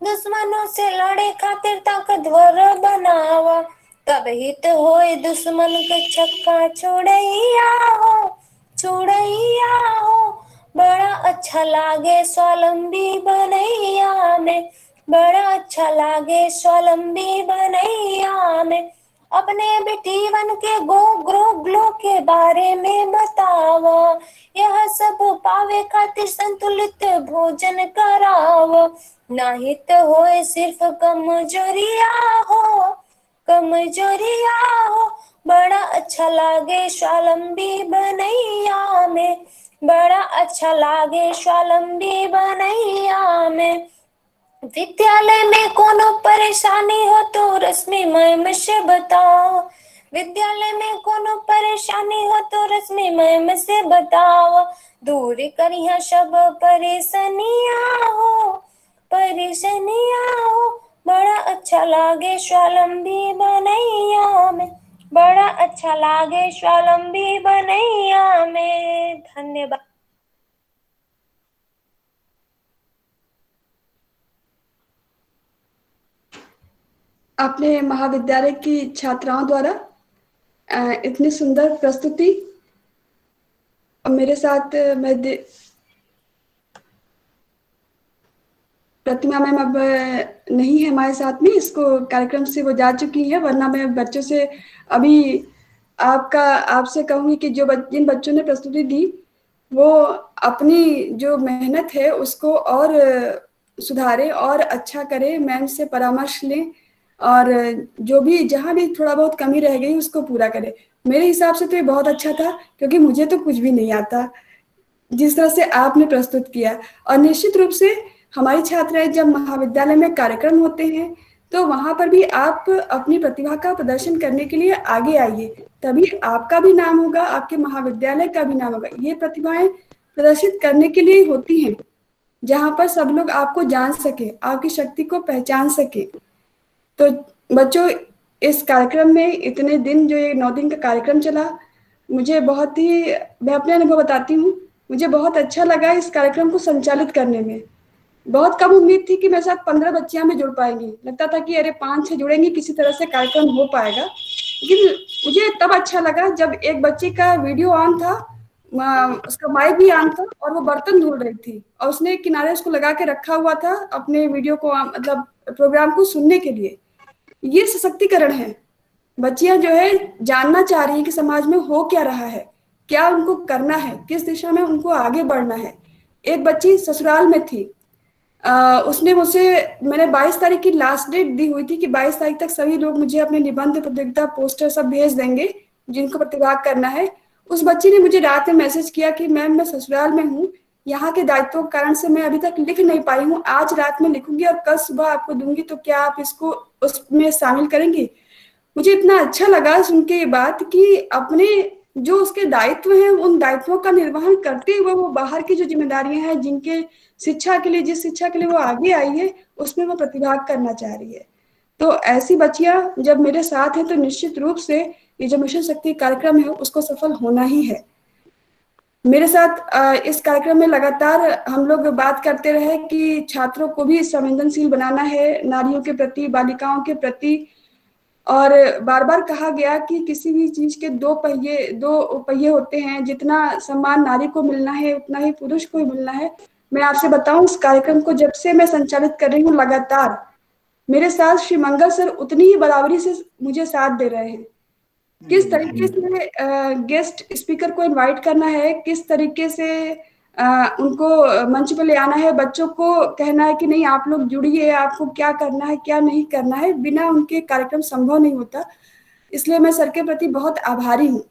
दुश्मनों से लड़े खातिर ताकतवर बनाओ। तब हित होए दुश्मन के छक्का छोड़ैया हो, छोड़ैया हो। बड़ा अच्छा लागे स्वावलंबी बनैया में, बड़ा अच्छा लागे स्वावलंबी बनैया में। अपने बेटी बन के ग्लो के बारे में बतावा, यह सब पावे खातिर संतुलित भोजन करावा। नहीं तो होए सिर्फ कमजोरिया हो, कमजोरिया हो। बड़ा अच्छा लागे स्वावलंबी बनैया में, बड़ा अच्छा लागे स्वावलंबी बनैया में। विद्यालय में कोनो परेशानी हो तो रश्मि मैम से बताओ, विद्यालय में कोनो परेशानी हो तो रश्मि मैम से बताओ। दूर करिहा सब परेशानियां हो, परेशानियां हो। बड़ा अच्छा लागे स्वावलंबी बनैया में, बड़ा अच्छा लागे स्वावलंबी बनैया में। धन्यवाद। अपने महाविद्यालय की छात्राओं द्वारा इतनी सुंदर प्रस्तुति। और मेरे साथ प्रतिमा मैम अब नहीं है हमारे साथ में, इसको कार्यक्रम से वो जा चुकी है। वरना मैं बच्चों से अभी आपसे कहूंगी कि जिन बच्चों ने प्रस्तुति दी वो अपनी जो मेहनत है उसको और सुधारे और अच्छा करे, मैम से परामर्श लें और जो भी जहाँ भी थोड़ा बहुत कमी रह गई उसको पूरा करे। मेरे हिसाब से तो ये बहुत अच्छा था, क्योंकि मुझे तो कुछ भी नहीं आता जिस तरह से आपने प्रस्तुत किया। और निश्चित रूप से हमारी छात्राएं जब महाविद्यालय में कार्यक्रम होते हैं तो वहां पर भी आप अपनी प्रतिभा का प्रदर्शन करने के लिए आगे आइए, तभी आपका भी नाम होगा, आपके महाविद्यालय का भी नाम होगा। ये प्रतिभाएं प्रदर्शित करने के लिए होती हैं, जहां पर सब लोग आपको जान सके, आपकी शक्ति को पहचान सके। तो बच्चों, इस कार्यक्रम में इतने दिन जो ये 9 दिन का कार्यक्रम चला, मुझे बहुत ही, मैं अपने अनुभव बताती हूँ, मुझे बहुत अच्छा लगा इस कार्यक्रम को संचालित करने में। बहुत कम उम्मीद थी कि मेरे साथ 15 बच्चियां में जुड़ पाएंगी। लगता था कि अरे 5-6 जुड़ेंगी, किसी तरह से कार्यक्रम हो पाएगा। लेकिन मुझे तब अच्छा लगा जब एक बच्ची का वीडियो ऑन था, उसका माइक भी ऑन था और वो बर्तन धुल रही थी और उसने किनारे उसको लगा के रखा हुआ था अपने वीडियो को, मतलब प्रोग्राम को सुनने के लिए। ये सशक्तिकरण है। बच्चियां जो है जानना चाह रही है कि समाज में हो क्या रहा है, क्या उनको करना है, किस दिशा में उनको आगे बढ़ना है। एक बच्ची ससुराल में थी, उसने मुझसे, मैंने 22 तारीख की लास्ट डेट दी हुई थी कि 22 तारीख तक सभी लोग मुझे अपने निबंध, प्रतियोगिता, पोस्टर सब भेज देंगे जिनको प्रतिभाग करना है। उस बच्ची ने मुझे रात में मैसेज किया कि मैम मैं ससुराल में हूँ, यहाँ के दायित्वों के कारण से मैं अभी तक लिख नहीं पाई हूँ, आज रात में लिखूंगी और कल सुबह आपको दूंगी, तो क्या आप इसको उसमें शामिल करेंगी। मुझे इतना अच्छा लगा सुन के ये बात कि अपने जो उसके दायित्व हैं उन दायित्वों का निर्वहन करते हुए वो बाहर की जो जिम्मेदारियां हैं, जिनके शिक्षा के लिए, जिस शिक्षा के लिए वो आगे आई है, उसमें वो प्रतिभाग करना चाह रही है। तो ऐसी बच्चियां जब मेरे साथ है तो निश्चित रूप से ये जो मिशन शक्ति कार्यक्रम है उसको सफल होना ही है। मेरे साथ इस कार्यक्रम में लगातार हम लोग बात करते रहे कि छात्रों को भी संवेदनशील बनाना है नारियों के प्रति, बालिकाओं के प्रति। और बार बार कहा गया कि किसी भी चीज के दो पहिए होते हैं, जितना सम्मान नारी को मिलना है उतना ही पुरुष को ही मिलना है। मैं आपसे बताऊं, इस कार्यक्रम को जब से मैं संचालित कर रही हूँ लगातार, मेरे साथ श्री मंगल सर उतनी ही बराबरी से मुझे साथ दे रहे हैं। किस तरीके से गेस्ट स्पीकर को इनवाइट करना है, किस तरीके से उनको मंच पे ले आना है, बच्चों को कहना है कि नहीं आप लोग जुड़िए, आपको क्या करना है क्या नहीं करना है, बिना उनके कार्यक्रम संभव नहीं होता। इसलिए मैं सर के प्रति बहुत आभारी हूँ।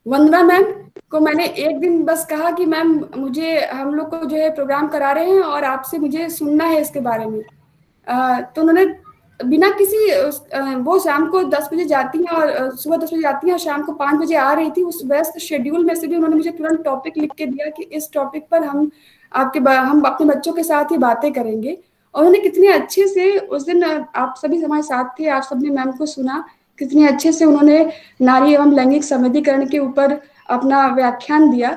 वंदना मैम को मैंने एक दिन बस कहा कि मैम मुझे, हम लोग को जो है प्रोग्राम करा रहे हैं और आपसे मुझे सुनना है इसके बारे में। तो उन्होंने बिना किसी वो शाम को 10 बजे जाती हैं और सुबह 10 बजे जाती हैं और शाम को 5 बजे आ रही थी। उस व्यस्त शेड्यूल में से भी उन्होंने मुझे तुरंत टॉपिक लिख के दिया कि इस टॉपिक पर हम अपने बच्चों के साथ ही बातें करेंगे। और उन्होंने कितने अच्छे से उस दिन, आप सभी हमारे साथ थे, आप सबने मैम को सुना, कितने अच्छे से उन्होंने नारी एवं लैंगिक समृद्धिकरण के ऊपर अपना व्याख्यान दिया।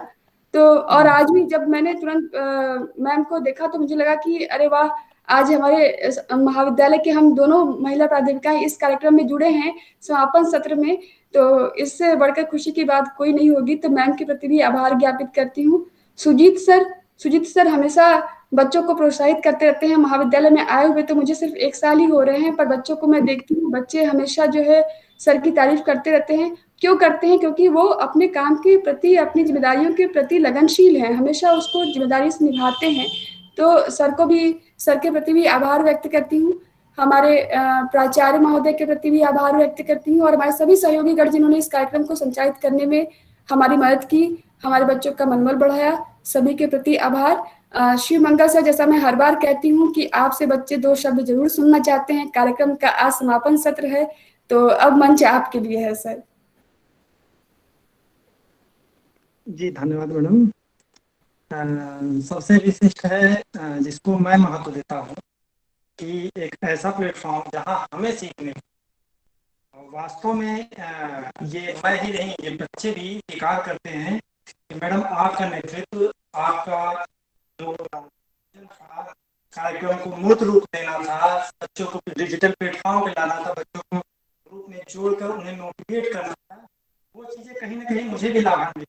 तो और आज भी जब मैंने तुरंत मैम को देखा तो मुझे लगा कि अरे वाह, आज हमारे महाविद्यालय के हम दोनों महिला प्राध्यापिकाएं इस कार्यक्रम में जुड़े हैं समापन सत्र में। तो इससे बढ़कर खुशी की बात कोई नहीं होगी। तो मैम के प्रति भी आभार ज्ञापित करती हूँ। सुजीत सर हमेशा बच्चों को प्रोत्साहित करते रहते हैं। महाविद्यालय में आए हुए तो मुझे सिर्फ 1 साल ही हो रहे हैं, पर बच्चों को मैं देखती हूँ, बच्चे हमेशा जो है सर की तारीफ करते रहते हैं। क्यों करते हैं? क्योंकि वो अपने काम के प्रति, अपनी जिम्मेदारियों के प्रति लगनशील हैं, हमेशा उसको जिम्मेदारी से निभाते हैं। तो सर के प्रति भी आभार व्यक्त करती हूँ। हमारे प्राचार्य महोदय के प्रति भी आभार व्यक्त करती हूँ और हमारे सभी सहयोगी गण जिन्होंने इस कार्यक्रम को संचालित करने में हमारी मदद की, हमारे बच्चों का मनोबल बढ़ाया, सभी के प्रति आभार। श्री मंगल सर, जैसा मैं हर बार कहती हूँ कि आपसे बच्चे 2 शब्द जरूर सुनना चाहते हैं। कार्यक्रम का आज समापन सत्र है, तो अब मंच आपके लिए है सर। जी धन्यवाद मैडम। सबसे विशिष्ट है जिसको मैं महत्व देता हूँ कि एक ऐसा प्लेटफॉर्म जहाँ हमें सीखने, वास्तव में ये मैं ही नहीं, ये बच्चे भी स्वीकार करते हैं कि मैडम आपका नेतृत्व, आपका जो कार्यक्रम को मूर्त रूप देना था, बच्चों को डिजिटल प्लेटफॉर्म पे लाना था, बच्चों को ग्रुप में जोड़कर उन्हें मोटिवेट करना था, वो चीजें कहीं ना कहीं मुझे भी लाभ मिली।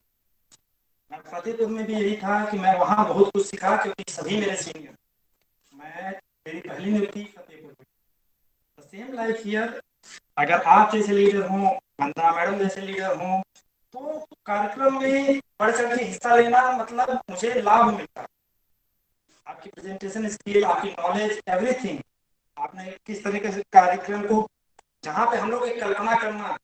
फतेहपुर में भी यही था कि मैं वहाँ बहुत कुछ सीखा, क्योंकि सभी मेरे सीनियर, मेरी पहली नियुक्ति फतेहपुर में। सेम लाइफ हियर, अगर आप जैसे लीडर हों, वंदना मैडम जैसे लीडर हों, तो कार्यक्रम में बढ़ चढ़ के हिस्सा लेना मतलब मुझे लाभ मिलता है। आपकी प्रेजेंटेशन स्किल, आपकी नॉलेज, एवरीथिंग, आपने किस तरीके से कार्यक्रम को, जहाँ पे हम लोग एक कल्पना करना,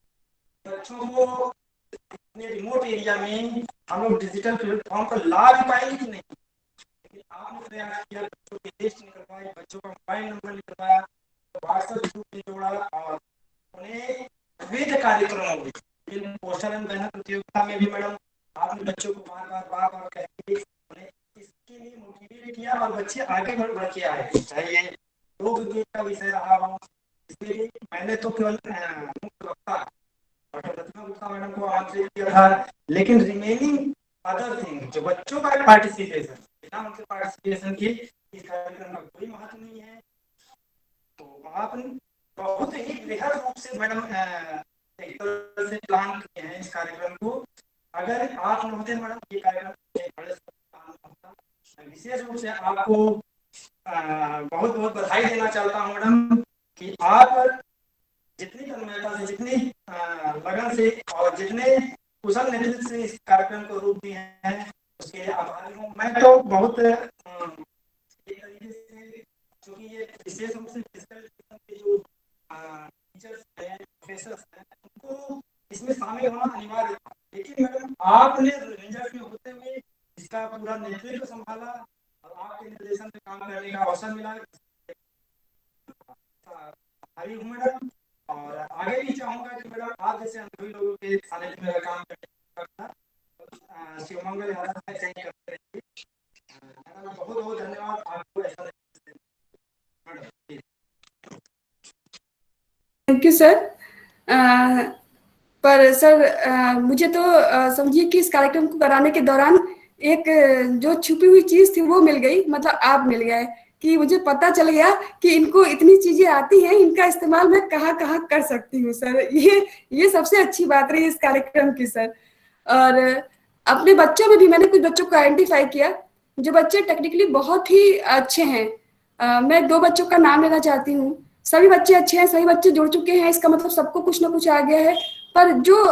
बच्चों को अपने रिमोट एरिया में हम लोग डिजिटल प्लेटफॉर्म पर ला भी पाएंगे कि नहीं, लेकिन आपने प्रयास किया, बच्चों की लिस्ट निकलवाई, बच्चों का मोबाइल नंबर निकलवाया, व्हाट्सएप ग्रुप में जोड़ा और उन्हें विविध कार्यक्रमों में, पोस्टर एंड बैनर प्रतियोगिता में भी मैडम आपने बच्चों को बार बार कह के उन्हें इसके लिए मोटिवेट किया और बच्चे आगे बढ़ के आए। चाहे ये योग का विषय रहा हो, इसलिए मैंने तो केवल मुख्य वक्ता डॉक्टर प्रतिमा गुप्ता मैडम को आमंत्रित किया था, लेकिन रिमेनिंग अदर थिंग, जो बच्चों का पार्टिसिपेशन, बिना उनके पार्टिसिपेशन के इस कार्यक्रम का कोई महत्व नहीं है। तो आप बहुत ही वृहद रूप से मैडम एक तरह से प्लान किए हैं इस कार्यक्रम को। अगर आप महोदय मैडम ये कार्यक्रम विशेष रूप से आपको बहुत बहुत बधाई देना चाहता हूँ मैडम कि आप जितनी तन्मयता से, जितनी लगन से और जितने कुशल नेतृत्व से इस कार्यक्रम को रूप दिए हैं, उसके लिए आभारी हूँ। मैं तो बहुत एक तरीके से, क्योंकि ये विशेष रूप से फिजिकल के जो टीचर्स हैं, प्रोफेसर्स हैं, उनको इसमें शामिल होना अनिवार्य था, लेकिन मैडम आपने रेंजर्स में होते हुए इसका पूरा नेतृत्व संभाला और आपके निर्देशन पे काम करने का अवसर मिला। मैडम और आगे भी चाहूंगा कि मैडम आप जैसे अनुभवी लोगों के सानिध्य में मेरा काम करना, शिवमंगल यादव में कहीं करते रहिए। मैडम बहुत बहुत धन्यवाद आपको ऐसा मैडम। Thank you sir. पर सर मुझे तो समझिए कि इस कार्यक्रम को कराने के दौरान एक जो छुपी हुई चीज थी वो मिल गई, मतलब आप मिल गए, कि मुझे पता चल गया कि इनको इतनी चीजें आती हैं, इनका इस्तेमाल मैं कहाँ कहाँ कर सकती हूँ सर। ये सबसे अच्छी बात रही इस कार्यक्रम की सर। और अपने बच्चों में भी मैंने कुछ बच्चों को आइडेंटिफाई किया जो बच्चे टेक्निकली बहुत ही अच्छे हैं। मैं 2 बच्चों का नाम लेना चाहती हूँ। सभी बच्चे अच्छे हैं, सभी बच्चे जुड़ चुके हैं, इसका मतलब सबको कुछ ना कुछ आ गया है। पर जो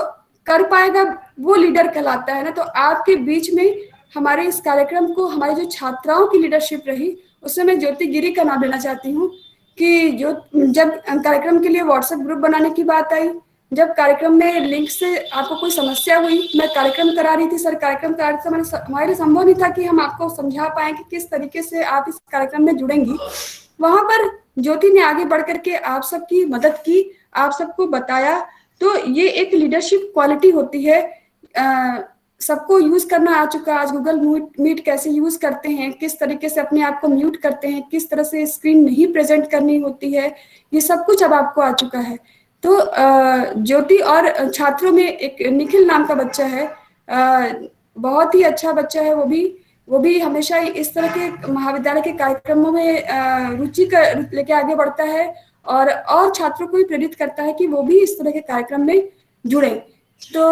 कर पाएगा वो लीडर कहलाता है ना। तो आपके बीच में हमारे इस कार्यक्रम को, हमारी जो छात्राओं की लीडरशिप रही, उसमें मैं ज्योति गिरी का नाम लेना चाहती हूँ। कि जो जब कार्यक्रम के लिए व्हाट्सएप ग्रुप बनाने की बात आई, जब कार्यक्रम में लिंक से आपको कोई समस्या हुई, मैं कार्यक्रम करा रही थी सर, कार्यक्रम करा रही थी, हमारे लिए संभव नहीं था कि हम आपको समझा पाए कि किस तरीके से आप इस कार्यक्रम में जुड़ेंगी। वहां पर ज्योति ने आगे बढ़ करके आप सबकी मदद की, आप सबको बताया। तो ये एक लीडरशिप क्वालिटी होती है। सबको यूज करना आ चुका। आज गूगल मीट कैसे यूज करते हैं, किस तरीके से अपने आप को म्यूट करते हैं, किस तरह से स्क्रीन नहीं प्रेजेंट करनी होती है, ये सब कुछ अब आपको आ चुका है। तो ज्योति और छात्रों में एक निखिल नाम का बच्चा है, बहुत ही अच्छा बच्चा है। वो भी हमेशा इस तरह के महाविद्यालय के कार्यक्रमों में रुचि लेके आगे बढ़ता है, और छात्रों को भी प्रेरित करता है कि वो भी इस तरह के कार्यक्रम में जुड़े। तो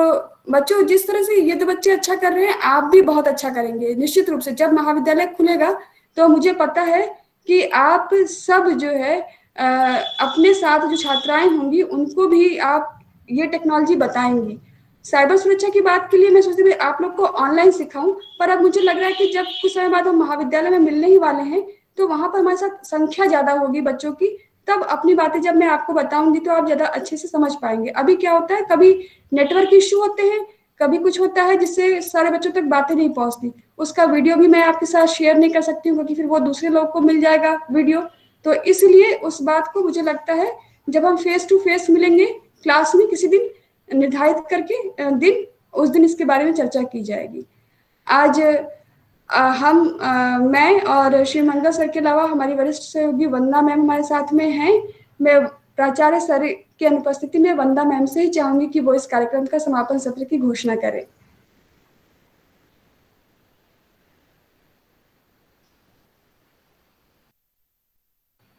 बच्चों, जिस तरह से ये 2 बच्चे अच्छा कर रहे हैं, आप भी बहुत अच्छा करेंगे निश्चित रूप से। जब महाविद्यालय खुलेगा तो मुझे पता है कि आप सब जो है अपने साथ जो छात्राएं होंगी उनको भी आप ये टेक्नोलॉजी बताएंगी। साइबर सुरक्षा की बात के लिए मैं सोचती थी आप लोग को ऑनलाइन सिखाऊं, पर अब मुझे लग रहा है कि जब कुछ समय बाद हम महाविद्यालय में मिलने ही वाले हैं, तो वहां पर हमारे साथ संख्या ज्यादा होगी बच्चों की, तब अपनी बातें जब मैं आपको बताऊंगी तो आप ज्यादा अच्छे से समझ पाएंगे। अभी क्या होता है, कभी नेटवर्क इश्यू होते हैं, कभी कुछ होता है जिससे सारे बच्चों तक बातें नहीं पहुंचती। उसका वीडियो भी मैं आपके साथ शेयर नहीं कर सकती हूँ, क्योंकि फिर वो दूसरे लोग को मिल जाएगा वीडियो। तो इसलिए उस बात को मुझे लगता है जब हम फेस टू फेस मिलेंगे क्लास में किसी दिन निर्धारित करके दिन, उस दिन इसके बारे में चर्चा की जाएगी। आज मैं और श्री मंगल सर के अलावा हमारी वरिष्ठ सहयोगी वंदना मैम हमारे साथ में हैं। मैं प्राचार्य सर की अनुपस्थिति में वंदना मैम से ही चाहूंगी कि वो इस कार्यक्रम का समापन सत्र की घोषणा करें।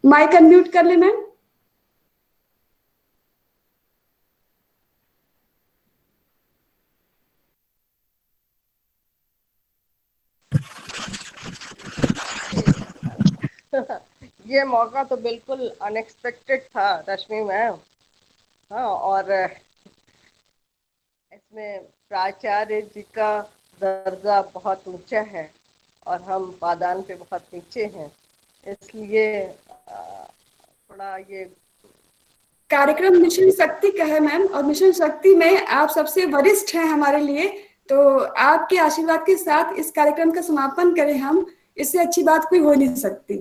माइक अनम्यूट कर ले मैम। ये मौका तो बिल्कुल अनएक्सपेक्टेड था रश्मि मैम। हाँ, और इसमें प्राचार्य जी का दर्जा बहुत ऊंचा है और हम पादान पे बहुत नीचे हैं, इसलिए थोड़ा ये कार्यक्रम मिशन शक्ति का है मैम, और मिशन शक्ति में आप सबसे वरिष्ठ हैं हमारे लिए। तो आपके आशीर्वाद के साथ इस कार्यक्रम का समापन करें हम, इससे अच्छी बात कोई हो नहीं सकती।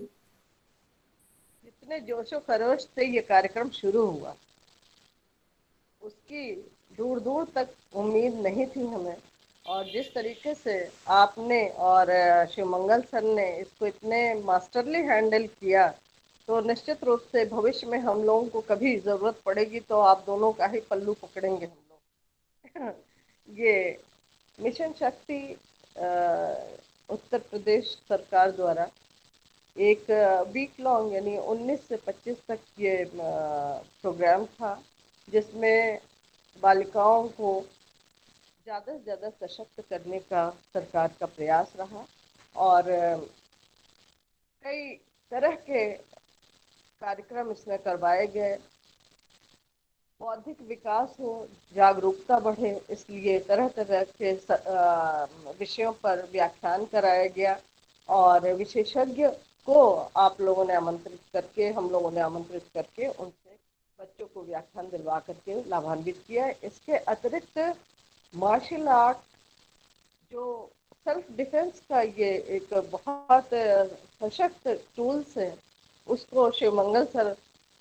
जितने जोशो खरोश से ये कार्यक्रम शुरू हुआ, उसकी दूर दूर तक उम्मीद नहीं थी हमें। और जिस तरीके से आपने और शिवमंगल सर ने इसको इतने मास्टरली हैंडल किया, तो निश्चित रूप से भविष्य में हम लोगों को कभी ज़रूरत पड़ेगी तो आप दोनों का ही पल्लू पकड़ेंगे हम लोग। ये मिशन शक्ति उत्तर प्रदेश सरकार द्वारा एक वीक लॉन्ग यानी 19 से 25 तक ये प्रोग्राम था, जिसमें बालिकाओं को ज़्यादा से ज़्यादा सशक्त करने का सरकार का प्रयास रहा। और कई तरह के कार्यक्रम इसमें करवाए गए। बौद्धिक विकास हो, जागरूकता बढ़े, इसलिए तरह तरह के विषयों पर व्याख्यान कराया गया। और विशेषज्ञ को आप लोगों ने आमंत्रित करके, हम लोगों ने आमंत्रित करके उनसे बच्चों को व्याख्यान दिलवा करके लाभान्वित किया। इसके अतिरिक्त मार्शल आर्ट, जो सेल्फ डिफेंस का ये एक बहुत सशक्त टूल्स है, उसको शिवमंगल सर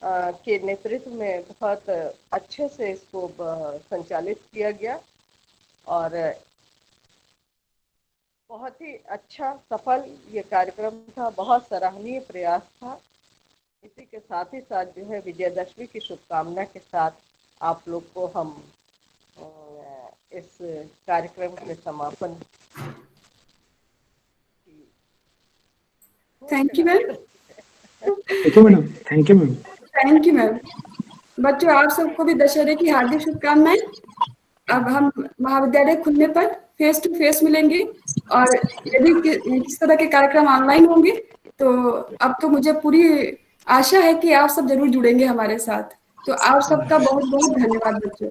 के नेतृत्व में बहुत अच्छे से इसको संचालित किया गया और बहुत ही अच्छा सफल ये कार्यक्रम था, बहुत सराहनीय प्रयास था। इसी के साथ ही साथ जो है विजयदशमी की शुभकामना के साथ आप लोग को हम इस कार्यक्रम के समापन thank you ma'am. Thank you madam. Thank you ma'am. Thank you ma'am. बच्चों आप सबको भी दशहरे की हार्दिक शुभकामनाएं। अब हम महाविद्यालय खुलने पर फेस टू फेस मिलेंगे और यदि किस तरह के कार्यक्रम ऑनलाइन होंगे तो अब तो मुझे पूरी आशा है कि आप सब जरूर जुड़ेंगे हमारे साथ। तो आप सबका बहुत बहुत धन्यवाद बच्चों।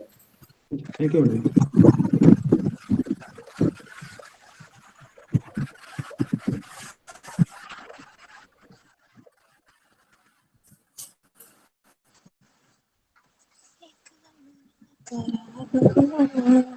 Thank you madam. Thank you.